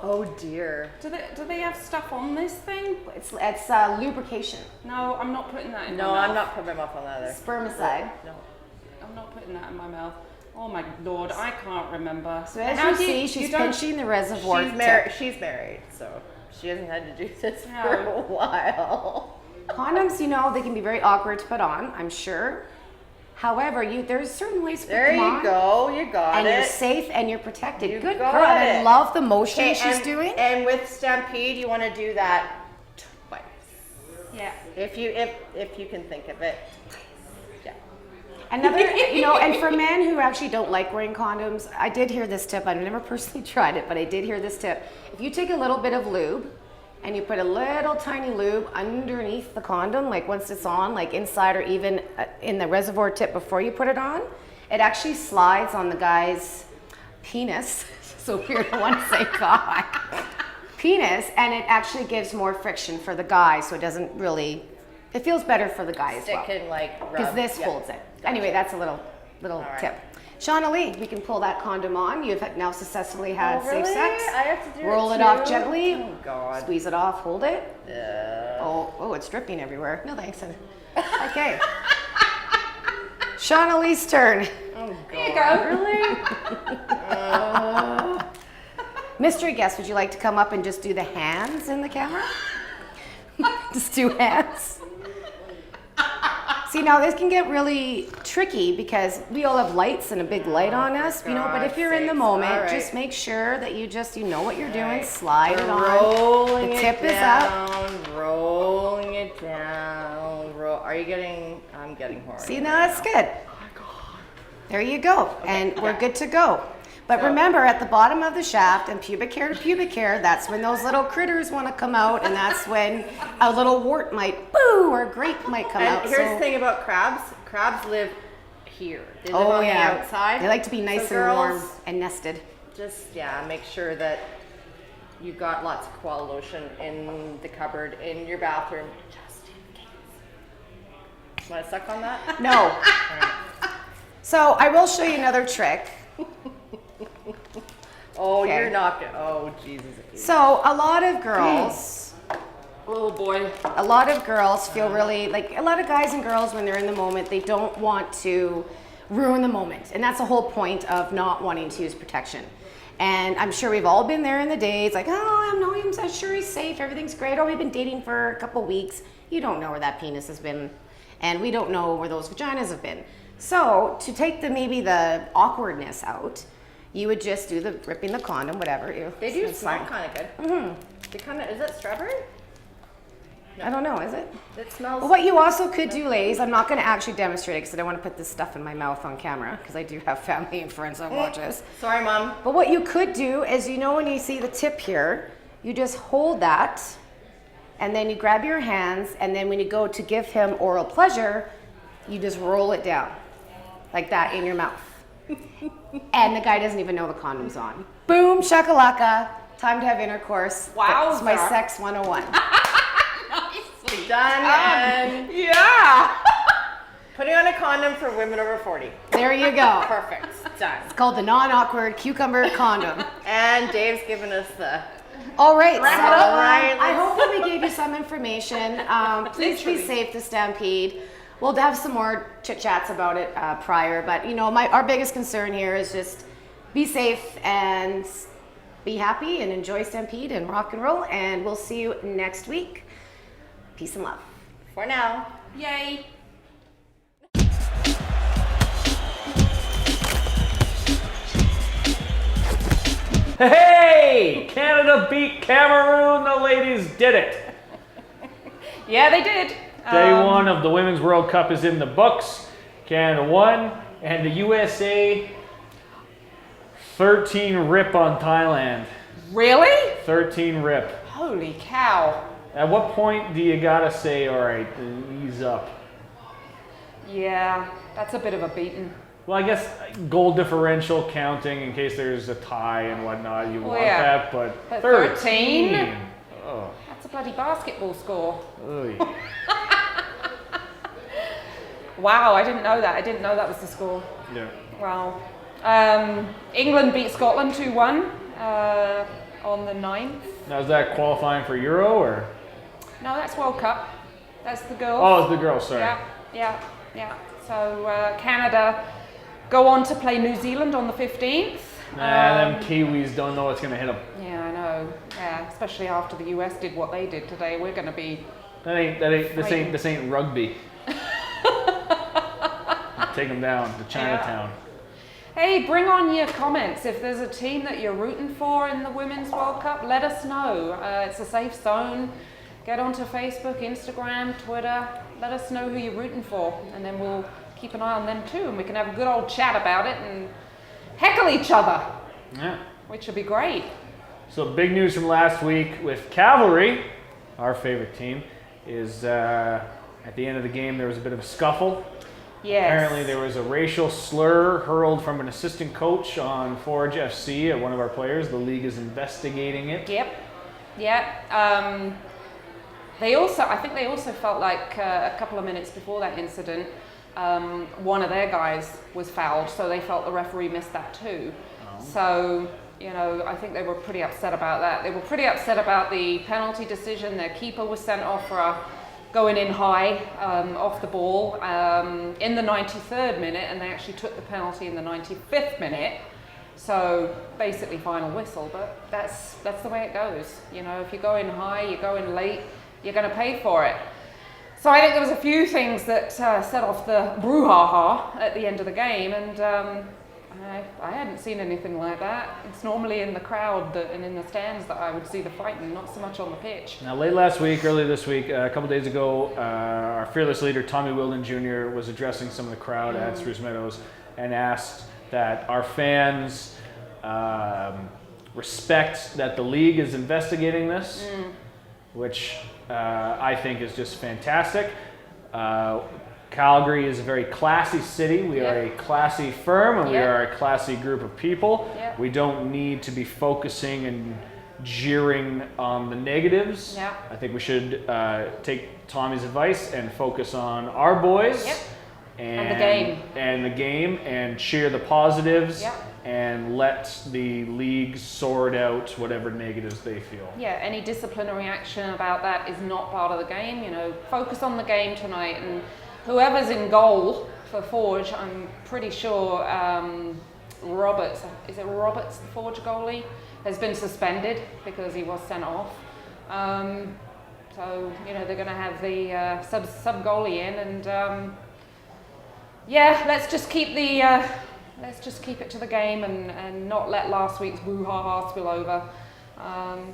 Oh dear. Do they have stuff on this thing? It's lubrication, No, I'm not putting that in No, my mouth. I'm not putting my mouth on that either. spermicide. No. I'm not putting that in my mouth. Oh my lord, I can't remember. So as How you do see, she's don't- pinching the reservoir. She's married. She's married, so she hasn't had to do this No. for a while. Condoms, you know, they can be very awkward to put on, I'm sure. However, there's certain ways to put There them you on. go. You got And it. you're safe and you're protected. You Good got girl. And I it. love the motion Okay, she's and, doing. And with Stampede, you want to do that twice. Yeah. If you can think of it. Yeah. Another, and for men who actually don't like wearing condoms, I did hear this tip. I've never personally tried it, but I did hear this tip. If you take a little bit of lube and you put a little tiny lube underneath the condom, like once it's on, like inside or even in the reservoir tip before you put it on, it actually slides on the guy's penis. So weird, I want to say God. Penis, and it actually gives more friction for the guy, so it doesn't really, it feels better for the guy as Stick well. and like rub. Because this Yeah. holds it. Anyway, that's a little right. tip. Shauna Lee, we can pull that condom on. You've now successfully had Oh, safe really? sex. I have to do Roll it it off too? gently. Oh God. Squeeze it off. Hold it. Oh, it's dripping everywhere. No thanks. Okay. Shauna Lee's turn. Oh There you God. go. Really? Mystery guest, would you like to come up and just do the hands in the camera? Just do hands. See, now this can get really tricky because we all have lights and a big light on us, but if you're in the sakes. moment, All right. just make sure that you know what you're doing. Slide it on. Rolling The tip it is up. down, roll down. Are you getting? I'm getting horny. See, now that's good. There you go. And we're good to go. But remember, at the bottom of the shaft and pubic hair to pubic hair, that's when those little critters want to come out, and that's when a little wart might, or a grape might come out. And here's the thing about crabs. Crabs live here. They live Oh, on the yeah. outside. They like to be nice So and warm girls, and nested. Just, make sure that you've got lots of koala lotion in the cupboard, in your bathroom, just in case. Want to suck on that? No. So I will show you another trick. Oh, Okay. you're not gonna. Oh, Jesus. So a lot of girls, Oh boy. a lot of girls feel really like a lot of guys and girls when they're in the moment, they don't want to ruin the moment, and that's the whole point of not wanting to use protection. And I'm sure we've all been there in the days, like, I'm sure he's safe, everything's great. Oh, we've been dating for a couple weeks. You don't know where that penis has been, and we don't know where those vaginas have been. So to take maybe the awkwardness out, you would just do the ripping the condom, whatever. They do It's smell fine. kind of good. Mm-hmm. They kind of. Is that strawberry? I don't know, is it? It smells. Well, what you also could do, ladies, I'm not going to actually demonstrate it because I don't want to put this stuff in my mouth on camera because I do have family and friends that watch this. Sorry, Mom. But what you could do is, when you see the tip here, you just hold that and then you grab your hands, and then when you go to give him oral pleasure, you just roll it down like that in your mouth. And the guy doesn't even know the condom's on. Boom, shakalaka, time to have intercourse. That's my Wowza. sex 101. Done. And Yeah. putting on a condom for women over 40. There you go. Perfect. Done. It's called the non-awkward cucumber condom. And Dave's given us the. All right, so Wrap it up. Right, I hope that we gave you some information. Please be safe to Stampede. We'll have some more chit-chats about it prior, but our biggest concern here is just be safe and be happy and enjoy Stampede and rock and roll, and we'll see you next week. Peace and love. For now. Yay. Hey! Canada beat Cameroon. The ladies did it. Yeah, they did. Day one of the Women's World Cup is in the books. Canada won, and the USA 13 rip on Thailand. Really? 13 rip. Holy cow. At what point do you gotta say, all right, ease up? Yeah, that's a bit of a beating. Well, I guess goal differential counting in case there's a tie and whatnot, you want yeah. that, but But 13? 13? Oh, That's a bloody basketball score. oy. Wow, I didn't know that. I didn't know that was the score. Yeah. Wow. England beat Scotland 2-1 on the 9th. Now, is that qualifying for Euro or? No, that's World Cup. That's the girls. Oh, it's the girls, sorry. Yeah. So Canada go on to play New Zealand on the 15th. Them Kiwis don't know what's going to hit them. Yeah, I know. Yeah, especially after the US did what they did today. We're going to be... This ain't rugby. Take them down to Chinatown. Hey, bring on your comments. If there's a team that you're rooting for in the Women's World Cup, let us know. It's a safe zone. Get onto Facebook, Instagram, Twitter. Let us know who you're rooting for, and then we'll keep an eye on them too, and we can have a good old chat about it and heckle each other, Yeah. which would be great. So big news from last week with Cavalry, our favorite team, is at the end of the game there was a bit of a scuffle. Yes. Apparently there was a racial slur hurled from an assistant coach on Forge FC at one of our players. The league is investigating it. Yep. I think they also felt like a couple of minutes before that incident, one of their guys was fouled, so they felt the referee missed that too. Oh. So, I think they were pretty upset about that. They were pretty upset about the penalty decision. Their keeper was sent off for going in high off the ball in the 93rd minute, and they actually took the penalty in the 95th minute. So basically final whistle, but that's the way it goes. If you go in high, you go in late, you're going to pay for it. So I think there was a few things that set off the brouhaha at the end of the game, and I hadn't seen anything like that. It's normally in the crowd and in the stands that I would see the fighting, not so much on the pitch. Now, late last week, early this week, a couple days ago, our fearless leader, Tommy Wilden Jr., was addressing some of the crowd at Spruce Meadows and asked that our fans respect that the league is investigating this, which I think is just fantastic. Calgary is a very classy city. We are a classy firm, and we are a classy group of people. We don't need to be focusing and jeering on the negatives. I think we should take Tommy's advice and focus on our boys and the game and cheer the positives and let the league sort out whatever negatives they feel. Any disciplinary action about that is not part of the game. You know, focus on the game tonight, and whoever's in goal for Forge, I'm pretty sure Roberts, is it Roberts, the Forge goalie, has been suspended because he was sent off. So, you know, they're going to have the sub goalie in, and let's just keep it to the game and not let last week's woo-ha-ha spill over,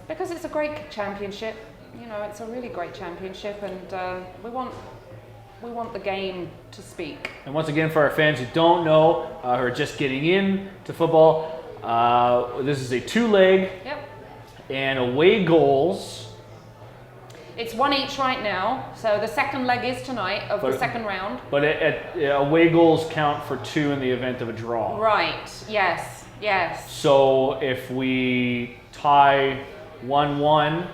because it's a great championship. You know, it's a really great championship, and we want the game to speak. And once again, for our fans who don't know, who are just getting into football, this is a two-leg and away goals. It's one each right now, so the second leg is tonight of the second round. But away goals count for 2 in the event of a draw. Right, yes. So if we tie 1-1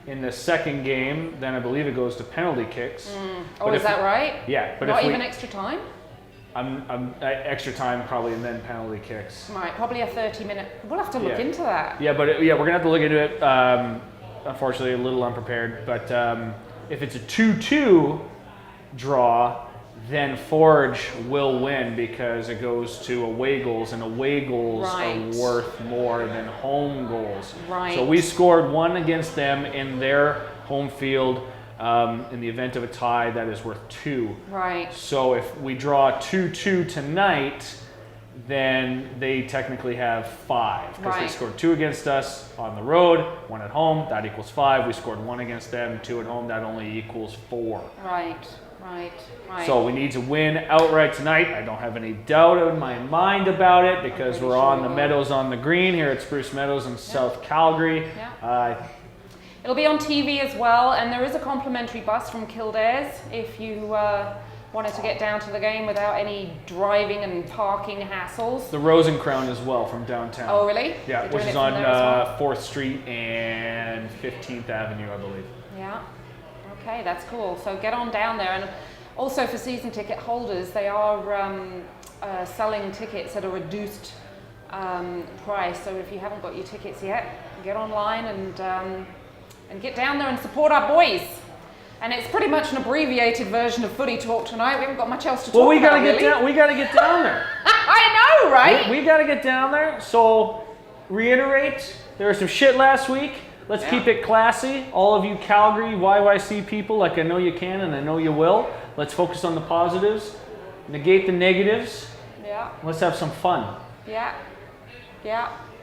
in the second game, then I believe it goes to penalty kicks. Oh, is that right? Yeah. But not even extra time? I'm extra time probably, and then penalty kicks. Right, probably a 30-minute. We'll have to look into that. Yeah, but we're gonna have to look into it. Unfortunately, a little unprepared. But if it's a 2-2 draw, then Forge will win because it goes to away goals, and away goals are worth more than home goals. Right. So we scored 1 against them in their home field. In the event of a tie, that is worth 2. Right. So if we draw 2-2 tonight, then they technically have 5 because they scored 2 against us on the road, 1 at home. That equals 5. We scored 1 against them, 2 at home. That only equals 4. Right. So we need to win outright tonight. I don't have any doubt in my mind about it because we're on the meadows on the green here at Spruce Meadows in South Calgary. It'll be on TV as well, and there is a complimentary bus from Kildares if you wanted to get down to the game without any driving and parking hassles. The Rosencrown as well from downtown. Oh, really? Yeah, which is on 4th Street and 15th Avenue, I believe. Yeah. Okay, that's cool. So get on down there. And also for season ticket holders, they are selling tickets at a reduced price. So if you haven't got your tickets yet, get online and get down there and support our boys. And it's pretty much an abbreviated version of footy talk tonight. We haven't got much else to talk about. Well, we gotta get down there. I know, right? We gotta get down there. So, reiterate, there was some shit last week. Let's keep it classy. All of you Calgary YYC people, like I know you can and I know you will. Let's focus on the positives, negate the negatives. Yeah. Let's have some fun. Yeah,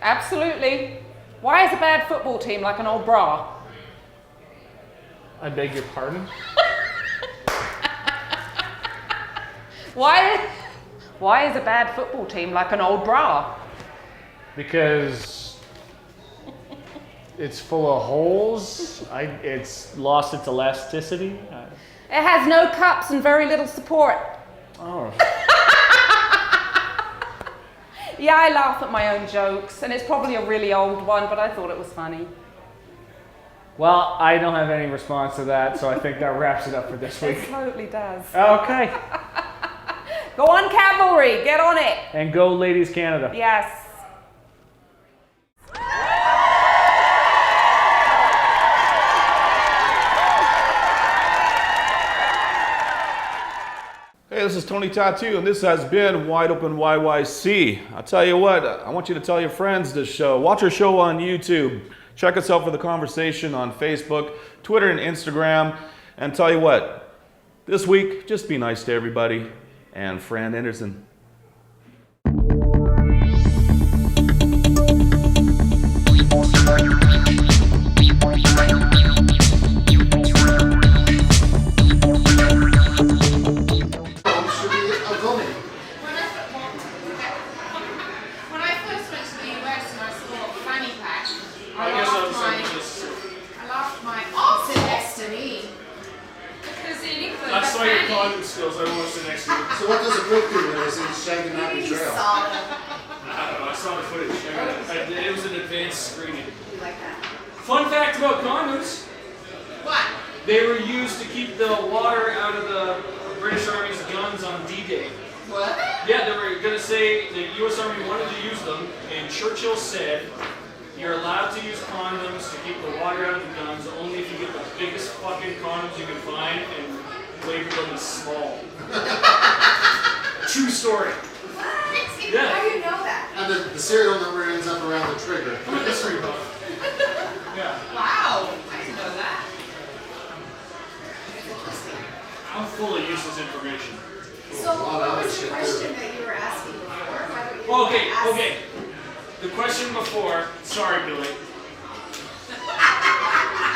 absolutely. Why is a bad football team like an old bra? I beg your pardon? Why is a bad football team like an old bra? Because it's full of holes. It's lost its elasticity. It has no cups and very little support. Oh. Yeah, I laugh at my own jokes, and it's probably a really old one, but I thought it was funny. Well, I don't have any response to that, so I think that wraps it up for this week. It totally does. Okay. Go on, Cavalry, get on it. And go, Ladies Canada. Yes. Hey, this is Tony Tattoo, and this has been Wideopen YYC. I'll tell you what, I want you to tell your friends this show. Watch our show on YouTube. Check us out for the conversation on Facebook, Twitter, and Instagram. And tell you what, this week, just be nice to everybody. And Fran Anderson. condom skills. I watched the next week. So what does a book do when it's in Shaggy Nappy You Trail? saw them. I don't know. I saw the footage. It was an advanced screening. You like that? Fun fact about condoms. What? They were used to keep the water out of the British Army's guns on D-Day. What? Yeah, they were going to say the U.S. Army wanted to use them, and Churchill said, you're allowed to use condoms to keep the water out of the guns only if you get the biggest fucking condoms you can find and label them as small. True story. What? Yeah. How do you know that? And the serial number ends up around the trigger. I'm a history buff. Yeah. Wow. I didn't know that. I'm full of useless information. So what was your question that you were asking before? Why don't you Okay, ask- okay. The question before, sorry Billy.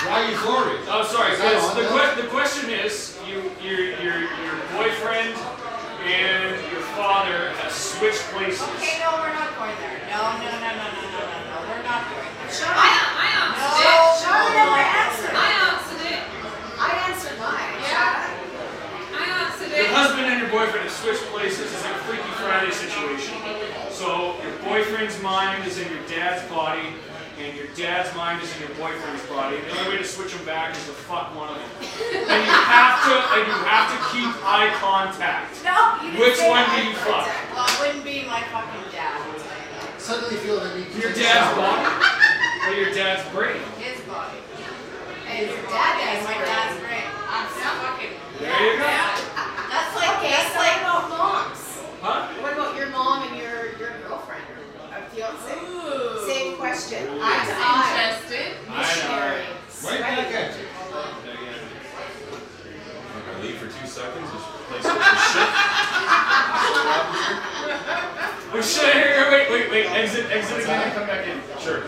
Why are you florid? Oh, sorry. Is that Yes, on, the question is, your boyfriend and your father have switched places. Okay, no, we're not going there. No, we're not going there. Sean, I answered no, it. Sean never answered. I answered it. I answered mine. Yeah. I answered Your it. husband and your boyfriend have switched places. It's like a Freaky Friday situation. So your boyfriend's mind is in your dad's body, and your dad's mind is in your boyfriend's body. The only way to switch them back is to fuck one of them. And you have to keep eye contact. No, you didn't Which say one eye do you fuck? contact. Well, it wouldn't be my fucking dad. I'll tell you that. Suddenly feel the need to Your take a dad's shower. body or your dad's brain. His body. And your dad has my dad's brain. I'm fucking. There you go. That's like what about moms? Huh? What about your mom and your girlfriend or a fiance? Same question. Eye to eye. Interested. Missionary. Right back at you. I'm gonna leave for 2 seconds. This place looks like shit. Oh shit! Wait! Exit again and come back in. Sure.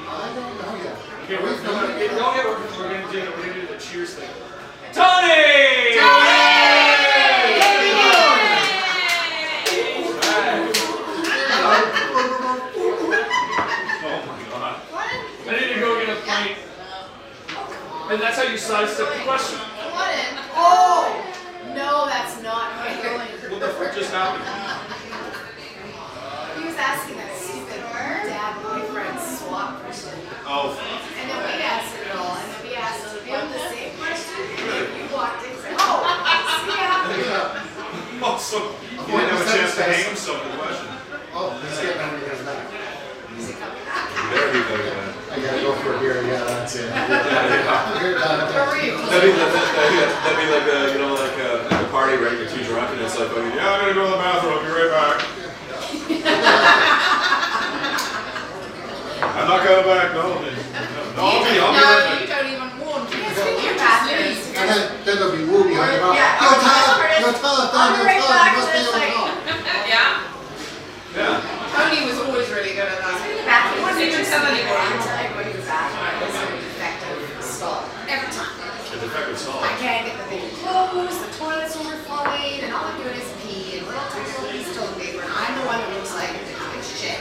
I don't know yet. Okay, we're gonna do the cheers thing. Tony! I need to go get a pint. And that's how you sidestep the question. Oh! No, that's not how I'm going. What the fuck just happened? He was asking that stupid dad boyfriend swap question. Oh, And then we answered it all. And then we asked him the same question. And then we walked in and said, oh, see ya. also, he didn't have a chance to hang himself with the question. Oh, he's getting over here back. There he goes, man. I gotta go for a beer. Yeah, that's it. You're done. That'd be like at a party, right? You're too drunk and it's like, yeah, I'm gonna go to the bathroom. I'll be right back. I'm not coming back. No, I'll be right back. You don't even want to. Your bathrooms. And then there'll be Woo behind your mouth. Yeah. Go tell it, I'll be right back. you must be And able to it's talk. Yeah. Yeah. Tony was always really good at that. Bathroom. He wouldn't even tell anyone. Until I go to the bathroom. It's a defective stall. Every time. A defective solve. I can't get the thing closed, the toilet's overflowing, and all I'm doing is pee and little tiny little piece of toilet paper, and I'm the one that looks like it's shit.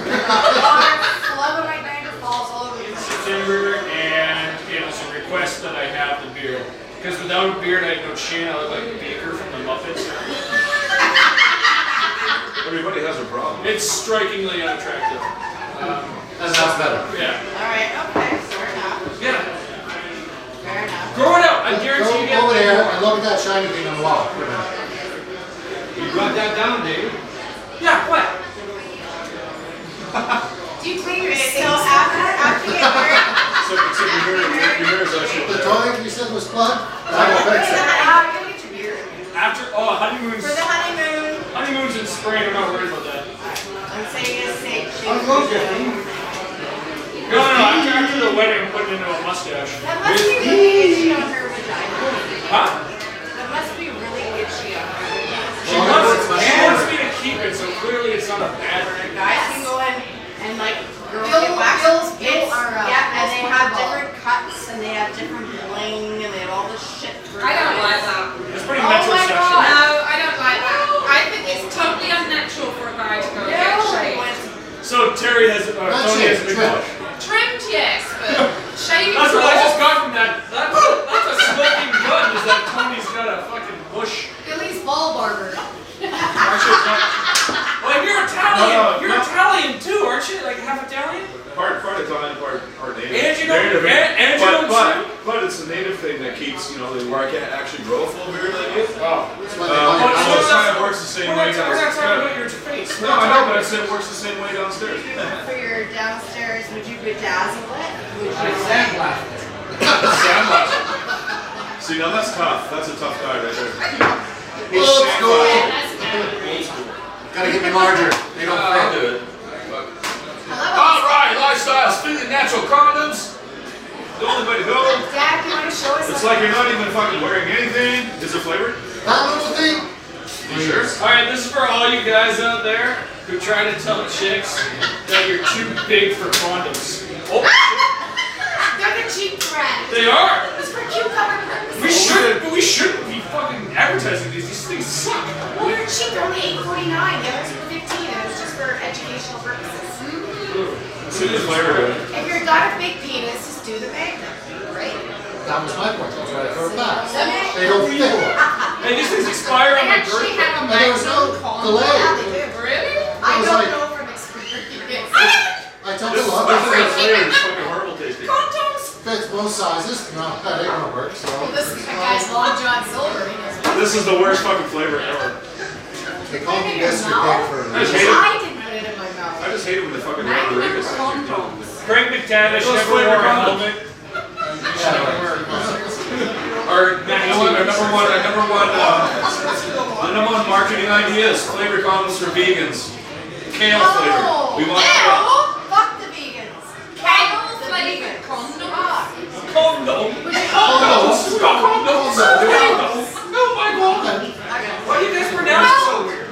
Water flowing right Niagara Falls all over the place. September, and it was a request that I have the beard. Because without a beard, I had no chin. I look like Baker from the Muppets. Everybody has a problem. It's strikingly unattractive. And that's better. Yeah. Alright, okay, fair enough. Yeah. Fair enough. Grow it out. I guarantee you Go get over it. there and look at that shiny thing on the wall. For a minute. You got that down, Dave. Yeah, what? Do you clean your sink after you get married? Except your hair is actually The there. toilet you said was plugged? I will fix it. How are you gonna get your beard? After, honeymoons. For the honeymoon, Honeymoons in spring. I'm not worried about that. I'm saying a steak I'm looking. No. After the wedding, I'm putting it into a mustache. That must be really itchy on her vagina. Huh? That must be really itchy on her vagina. She wants me to keep it, so clearly it's not a bad thing. Guys can go in and like girls Bill- get wax. Bill's It's- are, yeah, and most they have wonderful. different cuts and they have different bling and they have all this shit. I don't like that. It's pretty Oh my metrosexual. God. No, I don't like that. I think it's totally unnatural for a guy to go get shaved. So Terry has, Tony has a big bush. Trimmed, yes, but shaving. That's what I just got from that. That's a smoking gun. Is that Tony's got a fucking bush decorative thing that keeps, where I can't actually grow a full beard like it. Well, It kind of works the same way We're not talking about downstairs. your face. No, I know, but I said it works the same way downstairs. For your downstairs, would you bedazzle it? Would you Sandblast. See, now that's tough. That's a tough guy right there. He's Old school. sandblasting. Gotta get me larger. They don't I'll fit. do it. All right, lifestyles, fitting natural condoms. The only way to go. Dad, you want to show us? It's like you're not even fucking wearing anything. Is it flavored? That little thing. You sure? Alright, this is for all you guys out there who try to tell chicks that you're too big for condoms. Oh, They're the cheap brand. they are! It's for cucumber purposes. We shouldn't be fucking advertising these. These things suck. Well, they're cheap. They're only $8.49. The others are $15, and it's just for educational purposes. See the flavor. If you've got a big penis, just do the magnet. Right? That was my point. That's why I threw it back. Okay. They don't fit. Hey, these things expire on my Actually birthday. have a And there was no delay. Yeah, they do. Really? I was don't like- know from experience. I told This you, is look, the flavor. It's fucking horrible tasting. Condoms. fits both sizes. No, that ain't gonna work. So Well, this guy's Long John Silver. He knows what This is the worst fucking flavor ever. they call Put it me in your Mr. mouth? Pig for a I just reason. hate it. I didn't put it in my mouth. I just hate it when they fucking run the ring. Craig McTavish Those never wore flavor a condoms. helmet. Our number one marketing idea is flavor condoms for vegans. Kale flavor. We want kale. Fuck the vegans. Kale The flavored vegans. condoms. Condom. Condoms. Condoms. Oh my god. Why do you guys pronounce it so weird?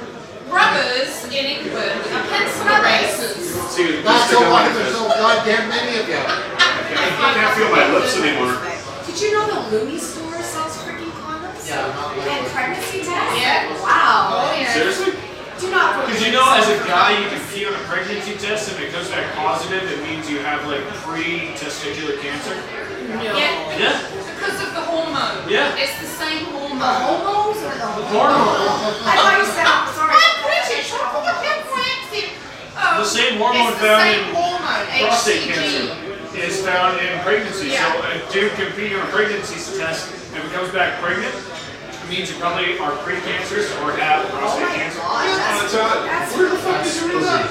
Rubbers in England are pencil erasers. See, That's stick so on why my there's fist. so goddamn many of you. I can't feel my lips anymore. Did you know the Looney store sells freaking condoms? Yeah, not like And pregnancy tests? Yeah. Wow. Oh yeah. Seriously? Do not put Because you know, as a guy, you can pee on a pregnancy test, and if it comes back positive, it means you have like pre-testicular cancer. Yeah. Yeah. Because of the hormone. Yeah. It's the same the hormone. homos or the Hormone. I thought you said, I'm sorry. I'm British. What do you think my accent? Oh, The same hormone it's the found same in hormone, prostate HCG. cancer is found in pregnancy. Yeah. So a dude can pee on a pregnancy test, and if it comes back pregnant, it means you probably are precancerous or have Oh prostate my cancer. god. That's Where the fuck did you read that?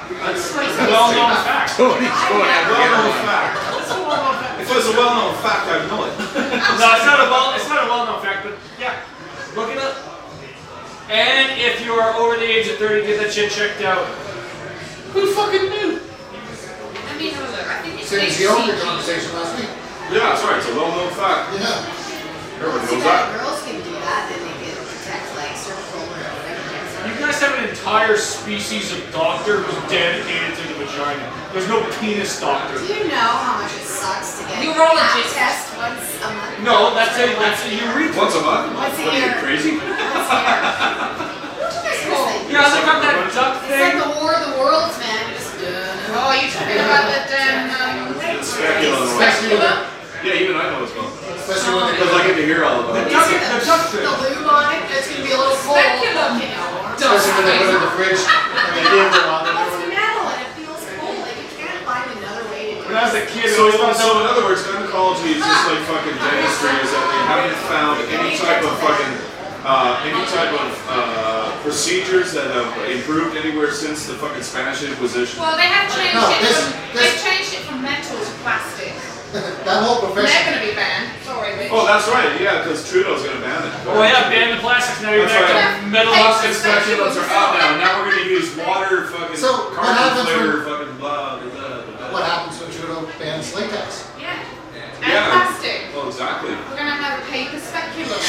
That's a well-known fact. Tony's going at well-known fact. If it was a well-known fact, I'd know it. No, it's not a well-known fact, but yeah, look it up. And if you are over the age of 30, get that shit checked out. Who fucking knew? Let me have a look. I think it's Same as the older HCG. conversation last week. Yeah, that's right. It's a well-known fact. Yeah. Everybody Too knows bad that. girls can do that, then they can protect like cervical or whatever. You guys have an entire species of doctor who's dedicated to the vagina. There's no penis doctor. Do you know how much it sucks to get Urologist. a test once a month? No, that's a urethra. Once a month? Once a What are you, year. crazy? Once a year. Seriously. Yeah, they got that duck It's like thing. the War of the Worlds, man. Just, Oh, you talking about the Speculum. Especially Yeah, even I know what's going on. especially when they Because I get to hear all about The it. duck thing. the lube on it, it's gonna be a little cold. Speculum. You know. especially when they put it in the fridge and they did the one. Well, it's metal and it feels cold. Like you can't find another way to do When I was a it. kid, I So, always thought so in other words, gynecology is just like fucking dentistry, is that they haven't found any type of fucking procedures that have improved anywhere since the fucking Spanish Inquisition. Well, they have changed No, it this- from they've changed it from metal to plastic. That whole They're profession. going to be banned. Sorry, Rich. Oh, that's right. Yeah, because Trudeau's gonna ban it. Oh yeah, ban the plastics. Now you're That's back right. to metal Plastic oxide. speculums are out now. Now we're gonna use water, fucking So, what carbon happens flavor, fucking blah, blah, blah, blah. What happens when Trudeau bans latex? Yeah. And Yeah. plastic. Oh, exactly. We're going to have paper speculum.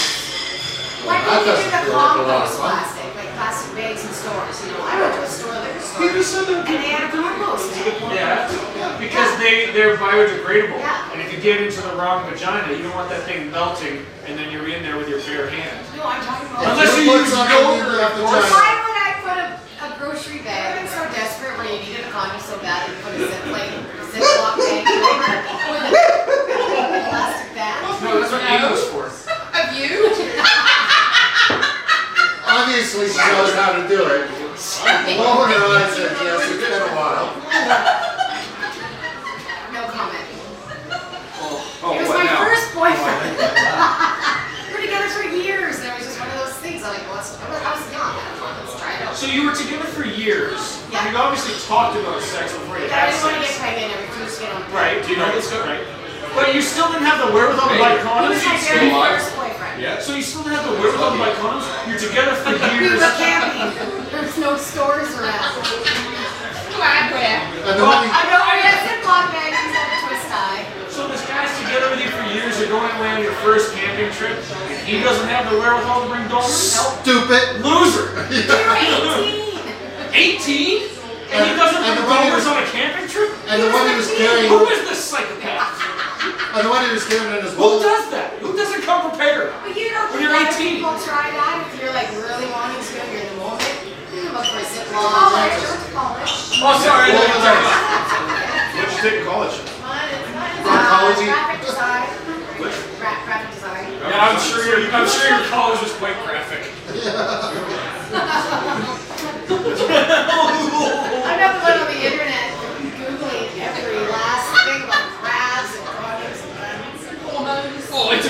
Why That can't you do doesn't the feel like a lot of compost fun. plastic, like plastic bags in stores? You know, I went to a store, liquor store, You just said that. and they had a compost tank. Yeah, because they're biodegradable. Yeah. And if you get into the wrong vagina, you don't want that thing melting, and then you're in there with your bare hand. No, I'm talking about. Unless you put use something in yogurt, the of course. vagina. Why would I put a grocery bag? I'm so desperate where you needed a condom so bad you put a Ziploc bag over it with a plastic bag. No, that's what English for. Have you? Obviously, she knows how to do it. The moment her eyes said yes, it's been a while. No comment. Oh, It was what my now? first talked about sex before you I had didn't want to get sex. pregnant and refuse to get on. Right, do you know this guy? Right. But you still didn't have the wherewithal to buy He condoms? was my You very still- first boyfriend. Yeah. So you still didn't have the wherewithal to buy condoms? You're together for We years. were camping. There's no stores around. Gladware. And the Well, one he- I know, I got Ziploc bags and a twist tie. So this guy's together with you for years, you're going away on your first camping trip, and he doesn't have the wherewithal to bring donors? Stupid. Loser! You're 18. 18? And he doesn't And bring the one he donors was- on a camping trip? And the one he was carrying, Who is this psychopath? and the one he was carrying in his Who wallet. does that? Who doesn't come prepared? But you don't When think you're other 18. people try that if you're like really wanting to and you're in the moment? Look for Ziploc. College. Oh, sorry. I Well, didn't tell you. What'd you take in college? Psychology. Graphic design. Graphic design. Yeah, I'm sure your college was quite graphic. I'm not the one on the internet Googling every last thing about crabs and condoms and lemons. Hormones. Oh, it's a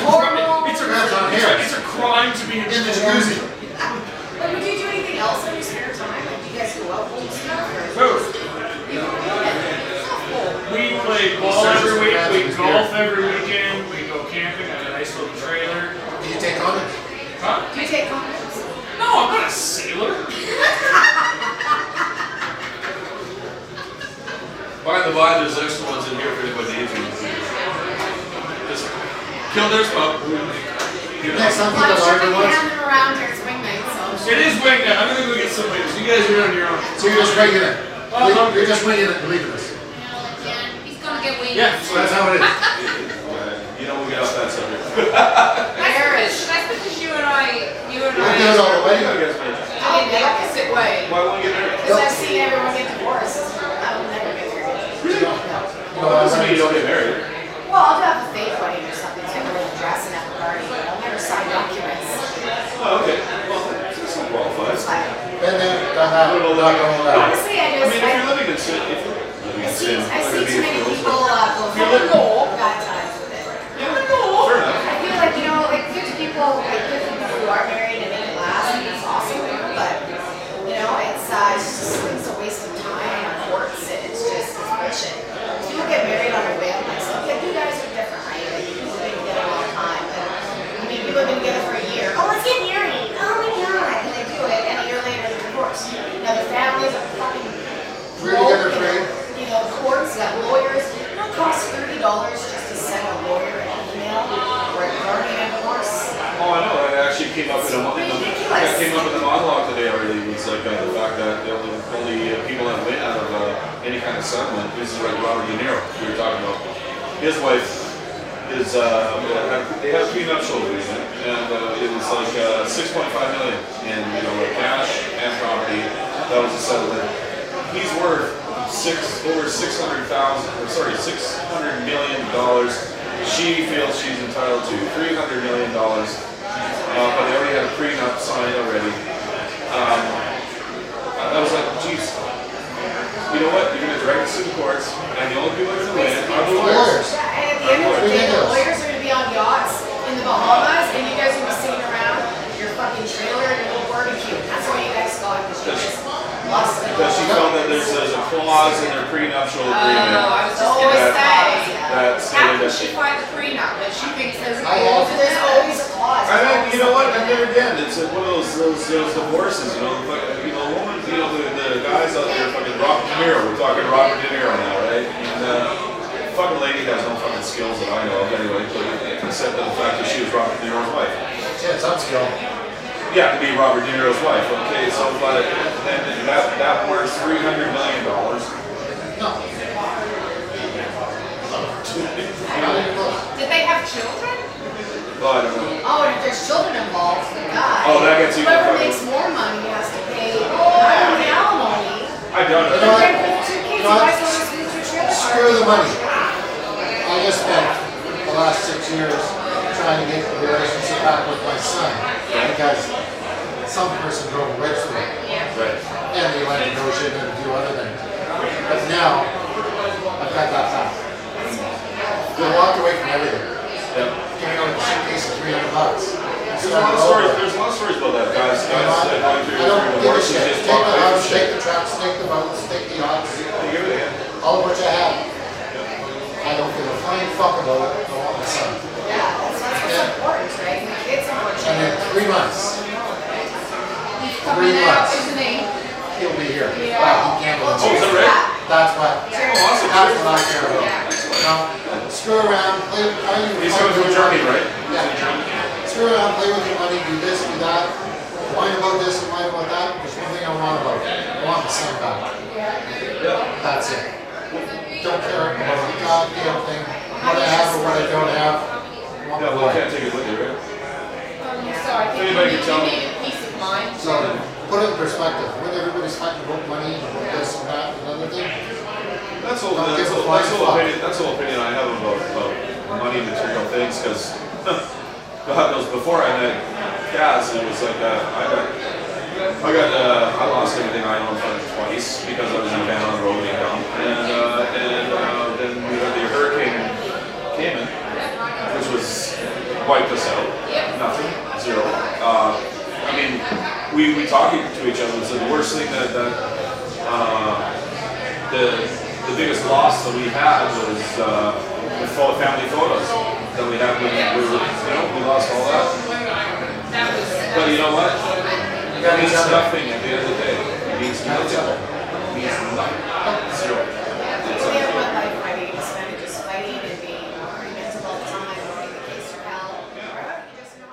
Crabs on hair. it's a crime to be In the jacuzzi. But would you do anything else in your spare time? Like, do you guys go out and stuff? Or Move. you don't do it? We play ball Searches every for week, crabs in we his golf beer. every weekend, we go camping at a nice little trailer. Do you take condoms? Huh? Do you take condoms? No, I'm not a sailor. By the by, there's extra ones in here for anybody needs them. Just Kildares Pub. Next time, Well, I'm people sure larger they ones. have them around here. It's wing night, so. It is wing night. I'm gonna go get some wings. You guys are on your own. So you're just winging it. You're just winging it and leaving us. He's gonna get wings. Yeah. So that's how it is. You know, we get off that subject. That's because you and I We'll do it all the way. I mean, the opposite way. Why won't you get married? Because I've seen everyone get divorced. I will never get married. You know, That doesn't mean you don't get married. Well, I'll have a fake wedding or something, so I'm really dressing at the party, but I'll never sign documents. Oh, okay. Well, that's still qualifies. been there, done that, not going that. Honestly, I I just, mean, if you're living in sin, if you're living in sin, I see let it too be many close. people go for bad times with it. Fair enough. I feel like, you know, like good people who are married and make it last, and that's awesome, but, you know, it's just a waste of time on courts, and it's bullshit. People get married on a whim, like, so, okay, you guys are different, right? Like, people have been together a long time, but, I mean, people have been together for a year. Oh, let's get married! Oh my god! And they do it, and a year later they're divorced. Now, the families are fucking We're together for eight. you know, courts, got lawyers. It don't cost $30 just to send a lawyer an email regarding a divorce. Oh, I know. That actually came up that came up in the monologue today already. It's like the fact that the only people that win out of any kind of settlement. This is like Robert De Niro. We were talking about. His wife is they have a prenuptial agreement, and it was like 6.5 million in like cash and property. That was the settlement. He's worth $600 million. She feels she's entitled to $300 million. But they already had a prenup signed already. I was like, geez, you know what? You're going to drag this through the courts, and the only people that are going to win are the lawyers. Yeah, and at the end of the day, the lawyers are going to be on yachts in the Bahamas, and you guys are going to be sitting around your fucking trailer and your little barbecue. That's why you guys got because you just lost it. Because she felt that there's a clause in their prenuptial agreement I was just gonna say. that How stated can that she find the prenup that she thinks there's a I clause in There's there? always a clause. I think, you know what, and then again, it's one of those divorces, a woman, the guys out there, fucking Robert De Niro, we're talking Robert De Niro now, right? And fucking lady has no fucking skills that I know of anyway, except for the fact that she was Robert De Niro's wife. Yeah, it's upskill. Yeah, to be Robert De Niro's wife, okay, so, but then that worth $300 million. No. Did they have children? Oh, I don't know. Oh, and if there's children involved, the guy, Oh, that gets even whoever fucking- makes more money has to pay not only alimony, I don't You but know what? then with 2 kids, you what? guys don't just lose your trailer. Screw the money. I just spent the last 6 years trying to get the relationship back with my son because some person drove a wedge through it. Right. And they went to negotiate and a few other things. But now, I've got that back. They walked away from everything. Yeah. Giving out a suitcase of $300. There's a lot of stories. There's a lot of stories about that. Guys going through I don't give a divorces, shit. just Take talk the house, shit. take the trucks, take the boats, take the yachts, Give it in. all of what you have. I don't give a flying fuck about it. Go on the sun. Yeah, that's what's important, right? The kids, And in unfortunately. 3 months, Coming 3 out, months, isn't he? he'll be here. Yeah. Well, he can't Well, be. Oh, is that cheers to right? that. That's what. Awesome. That's what I care about. Yeah. Screw around, play. He's going through a journey, right? Yeah. Screw around, play with your money, do this, do that. Whine about this and whine about that. There's one thing I want about it. I want the sun back. That's it. Don't care about the goddamn thing. What I have or what I don't have. I want Yeah, the well, I life. can't take it with you, right? So I think Anybody you can tell me. need peace of mind. So, put it in perspective. When everybody's fighting about money and about this and that and another thing, That's all. Don't That's give a all. flying That's all fuck. opinion. That's all opinion I have about money, material things. Because God knows before I met Kaz, it was like I lost everything I owned twice because I was in van on the road income, and then we had the hurricane came in, which was wiped us out. Nothing, zero. I mean, we talking to each other. So the worst thing that the biggest loss that we had was the family photos that we had when we were, we lost all that. But you know what? It means nothing at the end of the day. It means nothing. It means nothing. Zero. That's what life ready to spend it just fighting and being argumentative all the time, owning the case for hell. You just know,